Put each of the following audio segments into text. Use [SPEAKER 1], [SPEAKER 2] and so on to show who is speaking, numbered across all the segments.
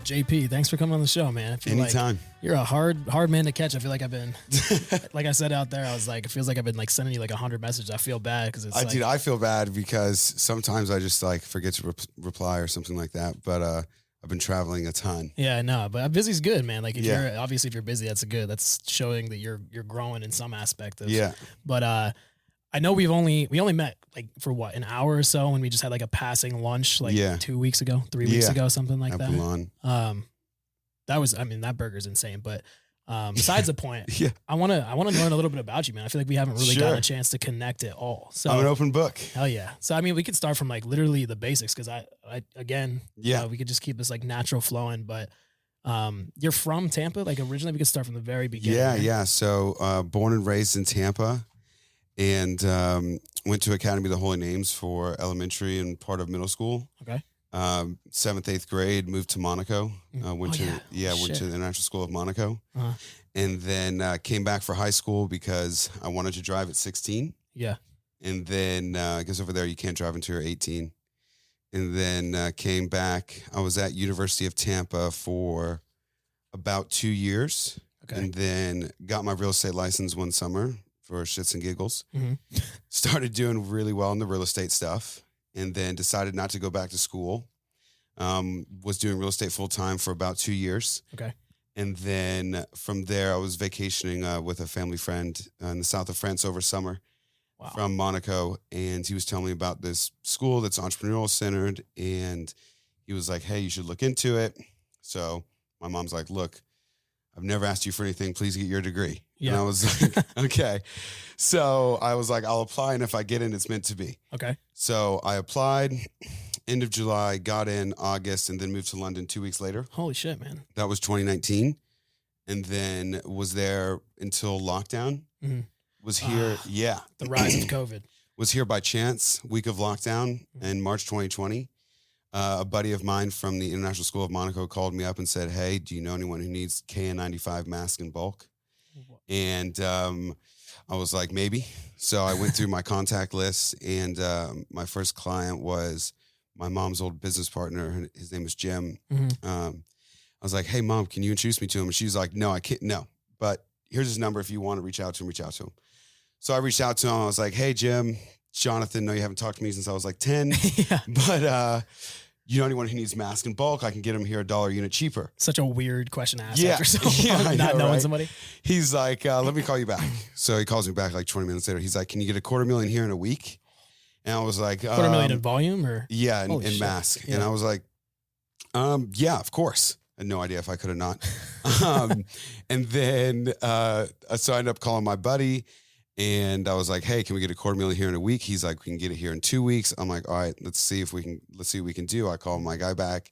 [SPEAKER 1] JP, thanks for coming on the show, man. I feel
[SPEAKER 2] Anytime.
[SPEAKER 1] like you're a hard man to catch. I feel like I've been, like I said out there, I was like, it feels like I've been like sending you like 100 messages. I feel bad because it's
[SPEAKER 2] Dude, I feel bad because sometimes I just like forget to reply or something like that. But I've been traveling a ton.
[SPEAKER 1] Yeah, I know, but busy's good, man. Like if you're busy, that's good. That's showing that you're growing in some aspect of.
[SPEAKER 2] Yeah.
[SPEAKER 1] But I know we only met like for what, an hour or so, when we just had like a passing lunch like 2 weeks ago, 3 weeks ago, something like that. That was, I mean, that burger's insane. But besides the point, I want to learn a little bit about you, man. I feel like we haven't really gotten a chance to connect at all. So
[SPEAKER 2] I'm an open book.
[SPEAKER 1] Hell yeah. So I mean, we could start from like literally the basics, because I again, we could just keep this like natural flowing. But you're from Tampa, like originally. We could start from the very beginning.
[SPEAKER 2] Yeah. So born and raised in Tampa, and went to Academy of the Holy Names for elementary and part of middle school.
[SPEAKER 1] Okay.
[SPEAKER 2] 7th, 8th grade, moved to Monaco. Went to the International School of Monaco, and then came back for high school because I wanted to drive at 16.
[SPEAKER 1] Yeah.
[SPEAKER 2] And then I guess over there you can't drive until you're 18. And then came back. I was at University of Tampa for about 2 years, and then got my real estate license one summer for shits and giggles. Started doing really well in the real estate stuff, and then decided not to go back to school. Was doing real estate full time for about 2 years.
[SPEAKER 1] Okay.
[SPEAKER 2] And then from there, I was vacationing with a family friend in the south of France over summer from Monaco. And he was telling me about this school that's entrepreneurial centered. And he was like, hey, you should look into it. So my mom's like, look, I've never asked you for anything. Please get your degree. Yeah. And I was like, okay. So I was like, I'll apply. And if I get in, it's meant to be.
[SPEAKER 1] Okay.
[SPEAKER 2] So I applied end of July, got in August, and then moved to London 2 weeks later.
[SPEAKER 1] Holy shit, man.
[SPEAKER 2] That was 2019. And then was there until lockdown. Was here.
[SPEAKER 1] The rise of COVID.
[SPEAKER 2] Was here by chance, week of lockdown in March 2020. A buddy of mine from the International School of Monaco called me up and said, hey, do you know anyone who needs KN95 mask in bulk? And I was like, maybe. So I went through my contact list, and my first client was my mom's old business partner. His name was Jim. I was like, hey, Mom, can you introduce me to him? And she's like, no, I can't. No, but here's his number. If you want to reach out to him, reach out to him. So I reached out to him. I was like, hey, Jim, Jonathan, no, you haven't talked to me since I was like 10. But you know anyone who needs mask in bulk? I can get him here $1 a unit cheaper.
[SPEAKER 1] Such a weird question to ask after so long, not knowing somebody.
[SPEAKER 2] He's like, let me call you back. So he calls me back like 20 minutes later. He's like, can you get $250,000 here in a week? And I was like,
[SPEAKER 1] $250,000 in volume, or?
[SPEAKER 2] Yeah, in mask. Yeah. And I was like, yeah, of course. I had no idea if I could or not. And then, so I ended up calling my buddy, and I was like, hey, can we get $250,000 here in a week? He's like, we can get it here in 2 weeks. I'm like, all right, let's see what we can do. I call my guy back.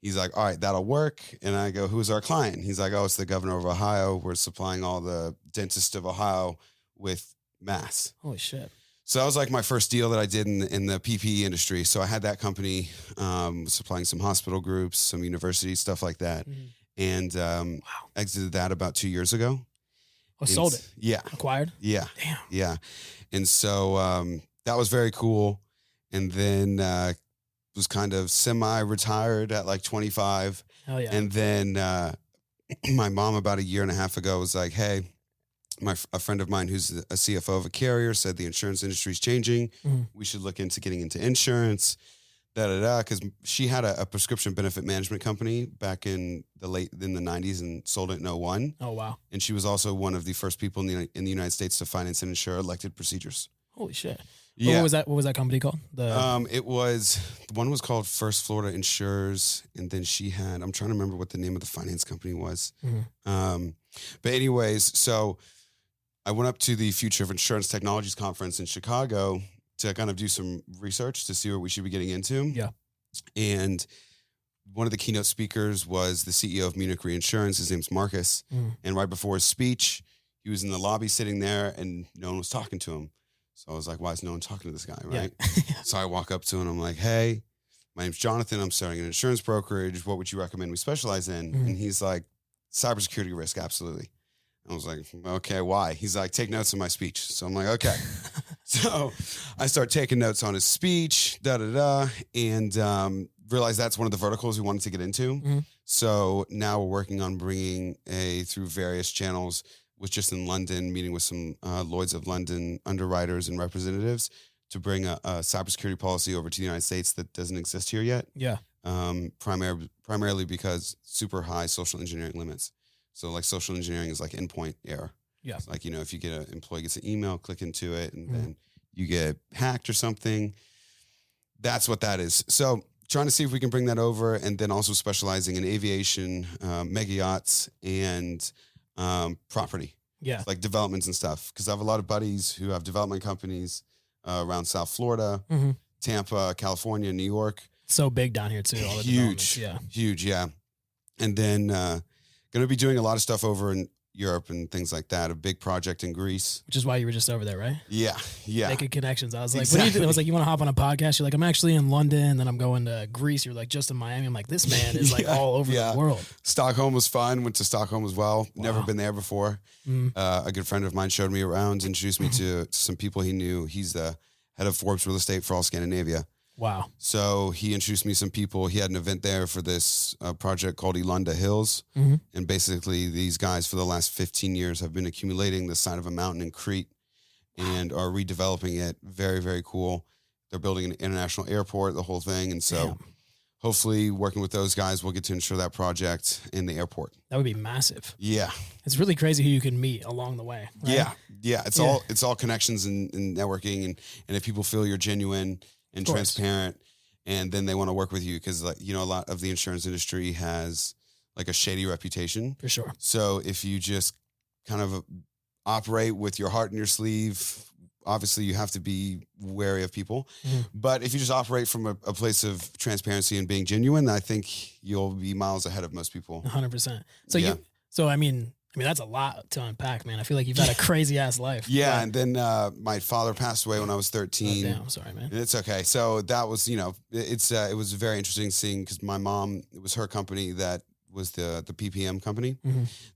[SPEAKER 2] He's like, all right, that'll work. And I go, who's our client? He's like, oh, it's the governor of Ohio. We're supplying all the dentists of Ohio with masks.
[SPEAKER 1] Holy shit.
[SPEAKER 2] So that was like my first deal that I did in the PPE industry. So I had that company supplying some hospital groups, some universities, stuff like that. And exited that about 2 years ago.
[SPEAKER 1] Oh, sold it?
[SPEAKER 2] Yeah.
[SPEAKER 1] Acquired?
[SPEAKER 2] Yeah.
[SPEAKER 1] Damn.
[SPEAKER 2] Yeah. And so that was very cool. And then was kind of semi-retired at like 25.
[SPEAKER 1] Hell yeah.
[SPEAKER 2] And then my mom about 1.5 years ago was like, hey, a friend of mine who's a CFO of a carrier said the insurance industry is changing. We should look into getting into insurance, because she had a prescription benefit management company back in the 90s and sold it in 2001.
[SPEAKER 1] Oh, wow.
[SPEAKER 2] And she was also one of the first people in the United States to finance and insure elected procedures.
[SPEAKER 1] Holy shit.
[SPEAKER 2] Yeah.
[SPEAKER 1] What was that company called?
[SPEAKER 2] One was called First Florida Insurers. And then she had, I'm trying to remember what the name of the finance company was. But anyways, so I went up to the Future of Insurance Technologies conference in Chicago to kind of do some research to see what we should be getting into.
[SPEAKER 1] Yeah.
[SPEAKER 2] And one of the keynote speakers was the CEO of Munich Reinsurance. His name's Marcus. And right before his speech, he was in the lobby sitting there, and no one was talking to him. So I was like, why is no one talking to this guy, right?
[SPEAKER 1] Yeah.
[SPEAKER 2] So I walk up to him, I'm like, hey, my name's Jonathan. I'm starting an insurance brokerage. What would you recommend we specialize in? And he's like, cybersecurity risk, absolutely. I was like, okay, why? He's like, take notes on my speech. So I'm like, okay. So I start taking notes on his speech, and realized that's one of the verticals we wanted to get into. So now we're working on bringing through various channels, was just in London, meeting with some Lloyd's of London underwriters and representatives to bring a cybersecurity policy over to the United States that doesn't exist here yet.
[SPEAKER 1] Yeah.
[SPEAKER 2] Primarily because super high social engineering limits. So like social engineering is like endpoint error.
[SPEAKER 1] Yeah.
[SPEAKER 2] It's like, if you get an employee gets an email, click into it, and then you get hacked or something. That's what that is. So trying to see if we can bring that over, and then also specializing in aviation, mega yachts, and property.
[SPEAKER 1] Yeah.
[SPEAKER 2] Like developments and stuff. Because I have a lot of buddies who have development companies around South Florida, Tampa, California, New York.
[SPEAKER 1] So big down here too. All the huge.
[SPEAKER 2] Yeah. And then going to be doing a lot of stuff over in Europe and things like that. A big project in Greece.
[SPEAKER 1] Which is why you were just over there, right?
[SPEAKER 2] Yeah.
[SPEAKER 1] Making connections. I was like, What do you do? I was like, you want to hop on a podcast? You're like, I'm actually in London, then I'm going to Greece. You're like, just in Miami. I'm like, this man is like all over the world.
[SPEAKER 2] Stockholm was fun. Went to Stockholm as well. Wow. Never been there before. A good friend of mine showed me around, introduced me to some people he knew. He's the head of Forbes Real Estate for all Scandinavia.
[SPEAKER 1] Wow.
[SPEAKER 2] So he introduced me to some people. He had an event there for this project called Elunda Hills. And basically these guys for the last 15 years have been accumulating the side of a mountain in Crete and are redeveloping it. Very, very cool. They're building an international airport, the whole thing. And so hopefully working with those guys, we'll get to ensure that project in the airport.
[SPEAKER 1] That would be massive.
[SPEAKER 2] Yeah.
[SPEAKER 1] It's really crazy who you can meet along the way. Right?
[SPEAKER 2] Yeah. It's all connections and networking. And if people feel you're genuine and transparent, and then they want to work with you, because a lot of the insurance industry has like a shady reputation.
[SPEAKER 1] For sure.
[SPEAKER 2] So if you just kind of operate with your heart in your sleeve, obviously you have to be wary of people. But if you just operate from a place of transparency and being genuine, I think you'll be miles ahead of most people.
[SPEAKER 1] 100%. So I mean, that's a lot to unpack, man. I feel like you've had a crazy ass life.
[SPEAKER 2] Yeah. And then my father passed away when I was 13.
[SPEAKER 1] Oh, damn. I'm sorry, man.
[SPEAKER 2] And it's okay. So that was, it was very interesting seeing, because my mom, it was her company that was the PPM company.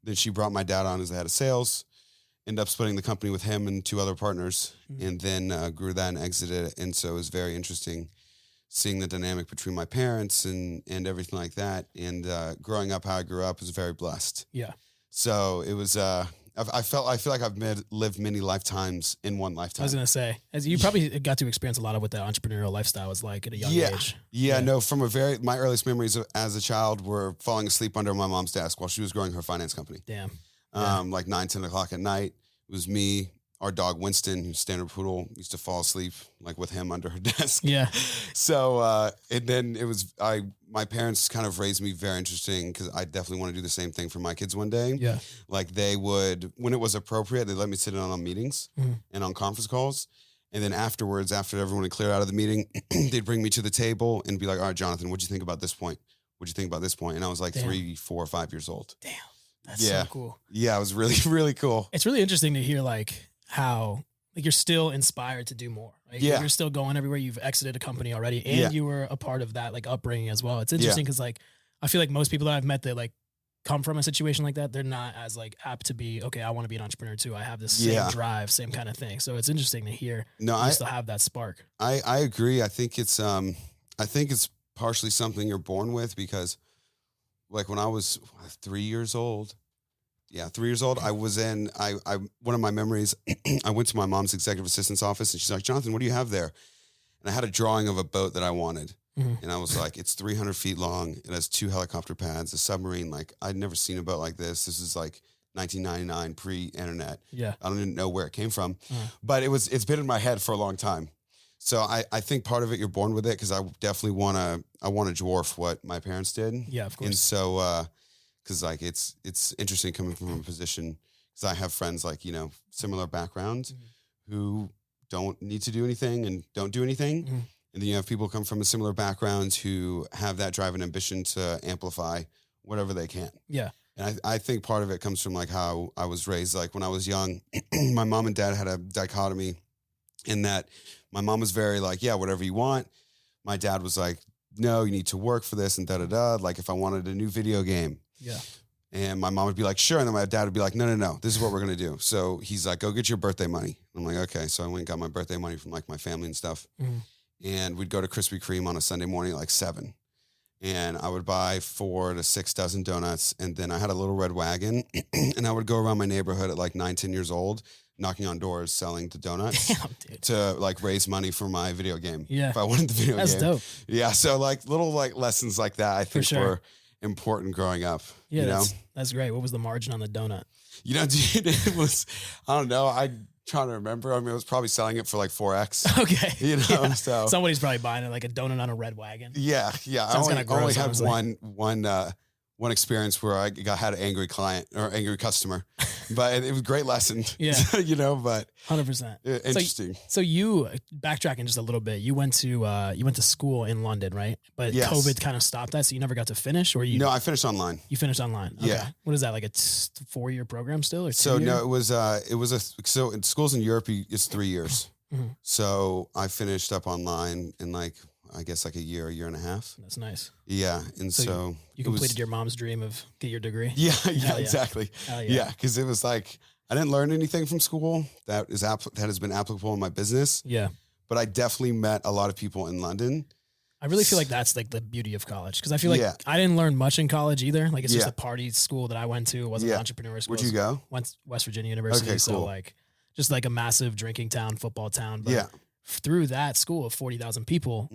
[SPEAKER 2] Then she brought my dad on as the head of sales, ended up splitting the company with him and two other partners, and then grew that and exited it. And so it was very interesting seeing the dynamic between my parents and everything like that. And growing up how I grew up was very blessed.
[SPEAKER 1] Yeah.
[SPEAKER 2] So it was, I feel like I've lived many lifetimes in one lifetime.
[SPEAKER 1] I was going to say, as you probably got to experience a lot of what the entrepreneurial lifestyle was like at a young age.
[SPEAKER 2] Yeah, no, from my earliest memories as a child were falling asleep under my mom's desk while she was growing her finance company.
[SPEAKER 1] Damn.
[SPEAKER 2] Like 9, 10 o'clock at night. It was me, our dog Winston, who's standard poodle, used to fall asleep like with him under her desk.
[SPEAKER 1] Yeah.
[SPEAKER 2] So, and then it was, my parents kind of raised me very interesting, because I definitely want to do the same thing for my kids one day.
[SPEAKER 1] Yeah.
[SPEAKER 2] Like they would, when it was appropriate, they let me sit in on meetings and on conference calls. And then afterwards, after everyone had cleared out of the meeting, they'd bring me to the table and be like, all right, Jonathan, what'd you think about this point? What'd you think about this point? And I was like 3, 4, 5 years old.
[SPEAKER 1] Damn. That's so cool.
[SPEAKER 2] Yeah, it was really, really cool.
[SPEAKER 1] It's really interesting to hear how you're still inspired to do more. You're still going everywhere. You've exited a company already, and you were a part of that upbringing as well. It's interesting because I feel like most people that I've met that come from a situation like that, they're not as apt to be, okay, I want to be an entrepreneur too. I have this same drive, same kind of thing. So it's interesting to hear you still have that spark.
[SPEAKER 2] I agree. I think it's partially something you're born with, because when I was 3 years old, I was in, one of my memories, I went to my mom's executive assistant's office, and she's like, Jonathan, what do you have there? And I had a drawing of a boat that I wanted. And I was like, it's 300 feet long. It has 2 helicopter pads, a submarine. I'd never seen a boat like this. This is 1999, pre-internet.
[SPEAKER 1] Yeah.
[SPEAKER 2] I don't even know where it came from, but it's been in my head for a long time. So I think part of it, you're born with it, because I definitely want to dwarf what my parents did.
[SPEAKER 1] Yeah, of course.
[SPEAKER 2] And so, because it's interesting coming from a position, because I have friends similar backgrounds who don't need to do anything and don't do anything. And then you have people come from a similar backgrounds who have that drive and ambition to amplify whatever they can.
[SPEAKER 1] Yeah.
[SPEAKER 2] And I think part of it comes from how I was raised. When I was young, my mom and dad had a dichotomy in that my mom was very whatever you want. My dad was like, no, you need to work for this and da-da-da. If I wanted a new video game.
[SPEAKER 1] Yeah.
[SPEAKER 2] And my mom would be like, sure. And then my dad would be like, no, this is what we're going to do. So he's like, go get your birthday money. I'm like, okay. So I went and got my birthday money from my family and stuff. And we'd go to Krispy Kreme on a Sunday morning at 7. and I would buy 4 to 6 dozen donuts. And then I had a little red wagon and I would go around my neighborhood at like 9, 10 years old, knocking on doors, selling the donuts.
[SPEAKER 1] Damn, dude.
[SPEAKER 2] To like raise money for my video game.
[SPEAKER 1] Yeah.
[SPEAKER 2] If I wanted the video game.
[SPEAKER 1] That's dope.
[SPEAKER 2] Yeah. So like little like lessons like that, I think were important growing up.
[SPEAKER 1] Yeah.
[SPEAKER 2] You know?
[SPEAKER 1] That's great. What was the margin on the donut?
[SPEAKER 2] You know, dude, it was, I don't know. I'm trying to remember. I mean, I was probably selling it for like 4X.
[SPEAKER 1] Okay.
[SPEAKER 2] You know,
[SPEAKER 1] yeah.
[SPEAKER 2] So
[SPEAKER 1] somebody's probably buying it like a donut on a red wagon.
[SPEAKER 2] Yeah. Yeah.
[SPEAKER 1] Sounds
[SPEAKER 2] I only
[SPEAKER 1] gross,
[SPEAKER 2] have one experience where I had an angry client or angry customer, but it was a great lesson.
[SPEAKER 1] Yeah.
[SPEAKER 2] You know, but
[SPEAKER 1] 100%.
[SPEAKER 2] Interesting.
[SPEAKER 1] So you backtracking just a little bit, you went to school in London, right? But
[SPEAKER 2] yes.
[SPEAKER 1] COVID kind of stopped that. So you never got to finish or you?
[SPEAKER 2] No, I finished online.
[SPEAKER 1] You finished online. Okay.
[SPEAKER 2] Yeah.
[SPEAKER 1] What is that? Like a 4-year program still or 2
[SPEAKER 2] So
[SPEAKER 1] year?
[SPEAKER 2] no, so in schools in Europe, it's 3 years.
[SPEAKER 1] Mm-hmm.
[SPEAKER 2] So I finished up online in like, I guess like a year and a half.
[SPEAKER 1] That's nice.
[SPEAKER 2] Yeah. And so
[SPEAKER 1] you completed your mom's dream of get your degree.
[SPEAKER 2] Yeah, exactly. Yeah. Cause it was like, I didn't learn anything from school that has been applicable in my business.
[SPEAKER 1] Yeah.
[SPEAKER 2] But I definitely met a lot of people in London.
[SPEAKER 1] I really feel like that's like the beauty of college. Cause I feel like I didn't learn much in college either. Like it's just a party school that I went to. It wasn't an entrepreneur school.
[SPEAKER 2] Where'd you go?
[SPEAKER 1] Went West Virginia University.
[SPEAKER 2] Okay,
[SPEAKER 1] so
[SPEAKER 2] cool.
[SPEAKER 1] like just like a massive drinking town, football town. But through that school of 40,000 people,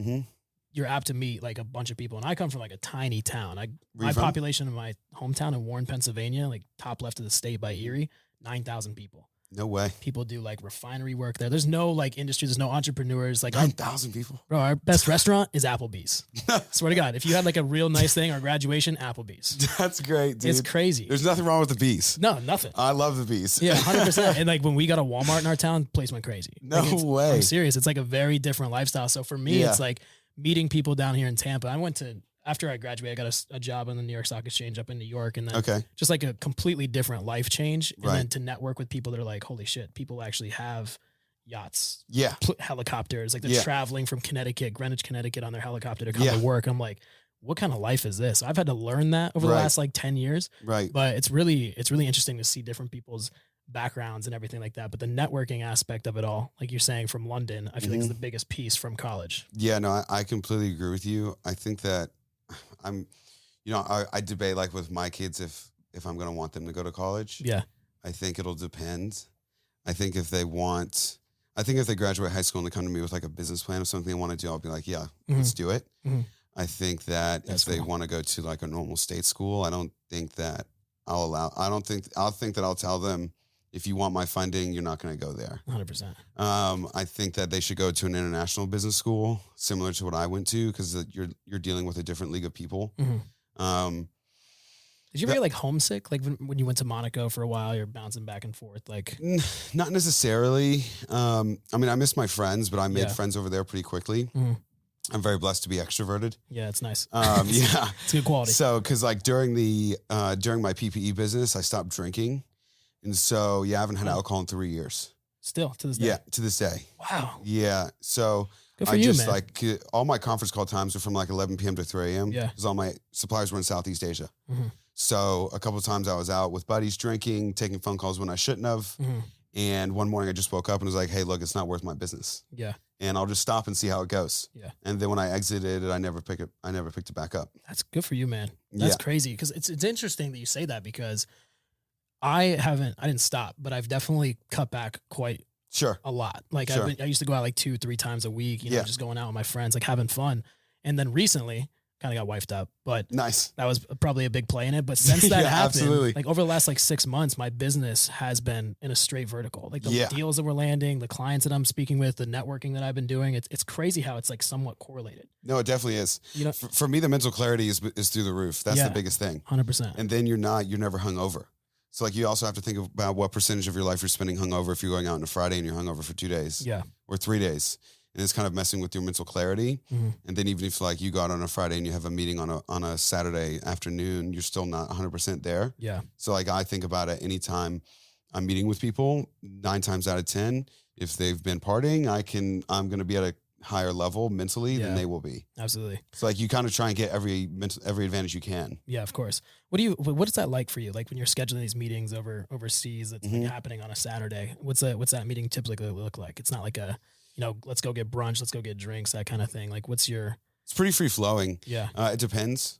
[SPEAKER 1] you're apt to meet like a bunch of people. And I come from like a tiny town. My population in my hometown in Warren, Pennsylvania, like top left of the state by Erie, 9,000 people.
[SPEAKER 2] No way.
[SPEAKER 1] People do like refinery work there. There's no like industry. There's no entrepreneurs. Like
[SPEAKER 2] 9,000 people.
[SPEAKER 1] Bro, our best restaurant is Applebee's. Swear to God, if you had like a real nice thing or graduation, Applebee's.
[SPEAKER 2] That's great, dude.
[SPEAKER 1] It's crazy.
[SPEAKER 2] There's nothing wrong with the bees.
[SPEAKER 1] No, nothing.
[SPEAKER 2] I love the bees.
[SPEAKER 1] Yeah, 100%. And like when we got a Walmart in our town, place went crazy.
[SPEAKER 2] No way.
[SPEAKER 1] I'm serious. It's like a very different lifestyle. So for me, it's like meeting people down here in Tampa. After I graduated, I got a job on the New York Stock Exchange up in New York. And then just like a completely different life change. And then to network with people that are like, holy shit, people actually have yachts, helicopters. Like they're traveling from Greenwich, Connecticut on their helicopter to come to work. I'm like, what kind of life is this? I've had to learn that over the last like 10 years. Right. But it's really interesting to see different people's backgrounds and everything like that. But the networking aspect of it all, like you're saying from London, I feel like is the biggest piece from college. Yeah, no, I completely agree with you. I think that I debate like with my kids if I'm going to want them to go to college. Yeah. I think it'll depend. I think if they graduate high school and they come to me with like a business plan of something they want to do, I'll be like, yeah, let's do it. Mm-hmm. I think that if they want to go to like a normal state school, I don't think that I'll think that I'll tell them, if you want my funding, you're not going to go there. 100%. I think that they should go to an international business school, similar to what I went to, because you're dealing with a different league of people. Mm-hmm. Did you ever get like homesick? Like when you went to Monaco for a while, you're bouncing back and forth. Like, not necessarily. I mean, I miss my friends, but I made friends over there pretty quickly. Mm-hmm. I'm very blessed to be extroverted. Yeah, it's nice. It's good quality. So, because like during my PPE business, I stopped drinking. And so, I haven't had alcohol in 3 years. Still, to this day? Yeah, to this day. Wow. Yeah. So, good for you, man. Like, all my conference call times are from like 11 p.m. to 3 a.m. Yeah. Because all my suppliers were in Southeast Asia. Mm-hmm. So, a couple of times I was out with buddies drinking, taking phone calls when I shouldn't have. Mm-hmm. And one morning I just woke up and was like, hey, look, it's not worth my business. Yeah. And I'll just stop and see how it goes. Yeah. And then when I exited it, I never picked it back up. That's good for you, man. That's crazy. Because it's interesting that you say that, because I didn't stop, but I've definitely cut back quite a lot. Like I used to go out like 2-3 times a week, just going out with my friends, like having fun. And then recently kind of got wifed up, but nice. That was probably a big play in it. But since that happened, like over the last like 6 months, my business has been in a straight vertical. Like the deals that we're landing, the clients that I'm speaking with, the networking that I've been doing, it's crazy how it's like somewhat correlated. No, it definitely is. For me, the mental clarity is through the roof. That's the biggest thing. 100%. And then you're never hungover. So like you also have to think about what percentage of your life you're spending hungover if you're going out on a Friday and you're hungover for 2 days. Yeah. Or 3 days. And it's kind of messing with your mental clarity. Mm-hmm. And then even if like you go out on a Friday and you have a meeting on a Saturday afternoon, you're still not 100% there. Yeah. So like I think about it anytime I'm meeting with people, 9 times out of 10, if they've been partying, I'm going to be at a higher level mentally than they will be. Absolutely. So like you kind of try and get every advantage you can. Yeah, of course. What is that like for you? Like when you're scheduling these meetings overseas that's like happening on a Saturday, what's that meeting typically look like? It's not like a, let's go get brunch, let's go get drinks, that kind of thing. Like what's your
[SPEAKER 2] It's pretty free flowing.
[SPEAKER 1] Yeah.
[SPEAKER 2] It depends.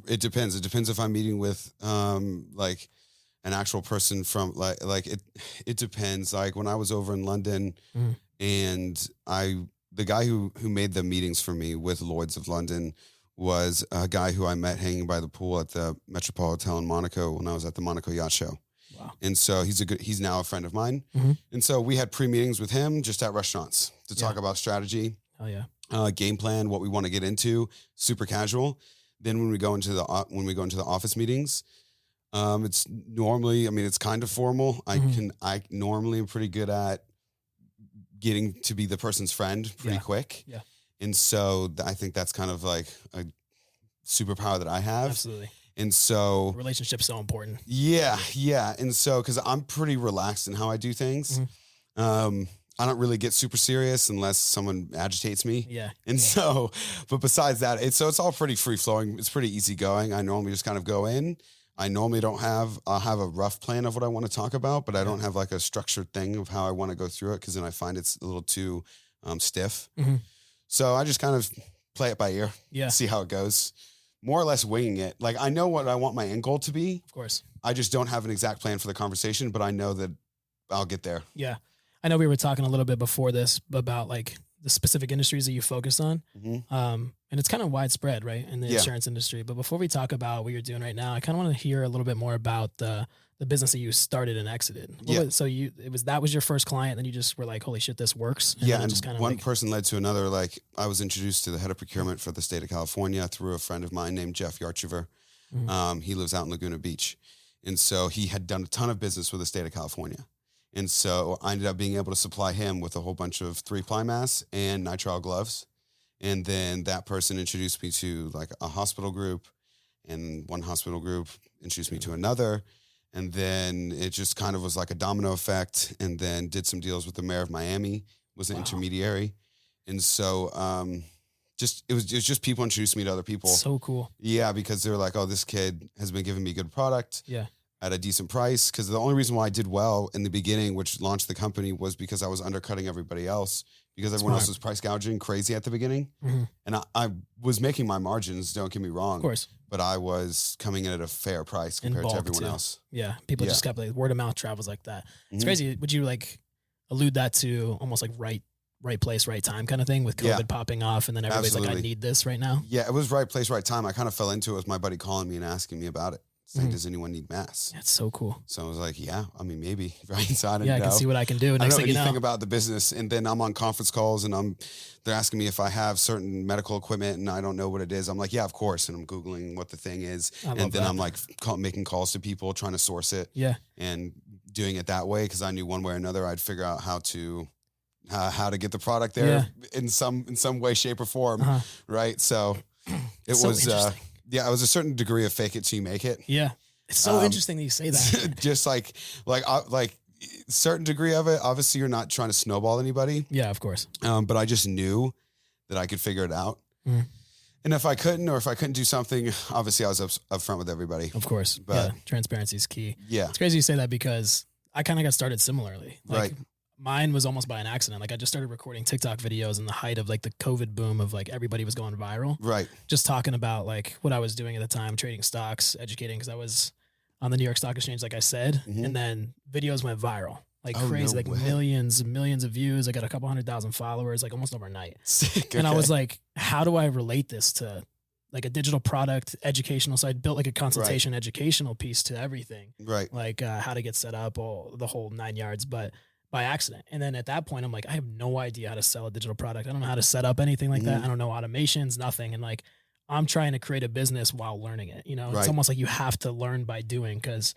[SPEAKER 2] It depends. It depends if I'm meeting with like an actual person from like it depends. Like when I was over in London and the guy who made the meetings for me with Lloyd's of London was a guy who I met hanging by the pool at the Metropole Hotel in Monaco when I was at the Monaco Yacht Show.
[SPEAKER 1] Wow.
[SPEAKER 2] And so he's now a friend of mine. And so we had pre-meetings with him just at restaurants to talk about strategy.
[SPEAKER 1] Oh yeah.
[SPEAKER 2] Game plan, what we want to get into, super casual. Then when we go into the office meetings, it's normally, I mean, it's kind of formal. I normally am pretty good at getting to be the person's friend pretty quick.
[SPEAKER 1] Yeah.
[SPEAKER 2] And so I think that's kind of like a superpower that I have.
[SPEAKER 1] Absolutely.
[SPEAKER 2] And so
[SPEAKER 1] relationship's so important.
[SPEAKER 2] Yeah. Yeah. And so, cause I'm pretty relaxed in how I do things. I don't really get super serious unless someone agitates me.
[SPEAKER 1] Yeah.
[SPEAKER 2] And so, but besides that, it's all pretty free flowing. It's pretty easy going. I normally just kind of go in. I normally I'll have a rough plan of what I want to talk about, but I don't have like a structured thing of how I want to go through it. Cause then I find it's a little too stiff. So I just kind of play it by ear, see how it goes, more or less winging it. Like I know what I want my end goal to be.
[SPEAKER 1] Of course.
[SPEAKER 2] I just don't have an exact plan for the conversation, but I know that I'll get there.
[SPEAKER 1] Yeah. I know we were talking a little bit before this about like the specific industries that you focus on. And it's kind of widespread, right, in the insurance industry. But before we talk about what you're doing right now, I kind of want to hear a little bit more about the business that you started and exited. So that was your first client, then you just were like, holy shit, this works. And
[SPEAKER 2] and
[SPEAKER 1] just kind of
[SPEAKER 2] one person led to another. Like I was introduced to the head of procurement for the state of California through a friend of mine named Jeff Yarchiver. He lives out in Laguna Beach. And so he had done a ton of business with the state of California. And so I ended up being able to supply him with a whole bunch of 3-ply masks and nitrile gloves. And then that person introduced me to like a hospital group, and one hospital group introduced me to another. And then it just kind of was like a domino effect, and then did some deals with the mayor of Miami, was an intermediary. And so it was just people introduced me to other people.
[SPEAKER 1] So cool.
[SPEAKER 2] Yeah, because they were like, oh, this kid has been giving me good product.
[SPEAKER 1] Yeah.
[SPEAKER 2] At a decent price. Because the only reason why I did well in the beginning, which launched the company, was because I was undercutting everybody else, because everyone else was price gouging crazy at the beginning. And I was making my margins, don't get me wrong. Of course. But I was coming in at a fair price compared to everyone else.
[SPEAKER 1] Yeah. People just kept like, word of mouth travels like that. It's crazy. Would you like allude that to almost like right place, right time kind of thing, with COVID popping off, and then everybody's like, I need this right now?
[SPEAKER 2] Yeah, it was right place, right time. I kind of fell into it with my buddy calling me and asking me about it. Saying, does anyone need masks?
[SPEAKER 1] That's so cool.
[SPEAKER 2] So I was like, yeah, I mean, maybe, right? So I didn't know.
[SPEAKER 1] I can see what I can do.
[SPEAKER 2] I don't know anything about the business. And then I'm on conference calls and they're asking me if I have certain medical equipment and I don't know what it is. I'm like, yeah, of course. And I'm Googling what the thing is. And then I'm like making calls to people, trying to source it. Yeah. And doing it that way. Cause I knew one way or another, I'd figure out how to get the product there in some way, shape or form. Right. So it was, yeah, it was a certain degree of fake it till you make it.
[SPEAKER 1] Yeah. It's so interesting that you say that.
[SPEAKER 2] Just like certain degree of it. Obviously, you're not trying to snowball anybody.
[SPEAKER 1] Yeah, of course.
[SPEAKER 2] But I just knew that I could figure it out. And if I couldn't do something, obviously I was upfront with everybody.
[SPEAKER 1] Of course. But transparency is key.
[SPEAKER 2] Yeah.
[SPEAKER 1] It's crazy you say that, because I kind of got started similarly. Like, mine was almost by an accident. Like I just started recording TikTok videos in the height of like the COVID boom of like everybody was going viral. Right. Just talking about like what I was doing at the time, trading stocks, educating, because I was on the New York Stock Exchange, like I said, and then videos went viral. Like crazy, like millions of views. I got a couple 100,000 followers, like almost overnight. Sick, and I was like, how do I relate this to like a digital product, educational? So I built like a consultation educational piece to everything. Right. Like how to get set up, the whole 9 yards, but by accident. And then at that point, I'm like, I have no idea how to sell a digital product. I don't know how to set up anything like that. I don't know automations, nothing. And like, I'm trying to create a business while learning it. You know, it's almost like you have to learn by doing, because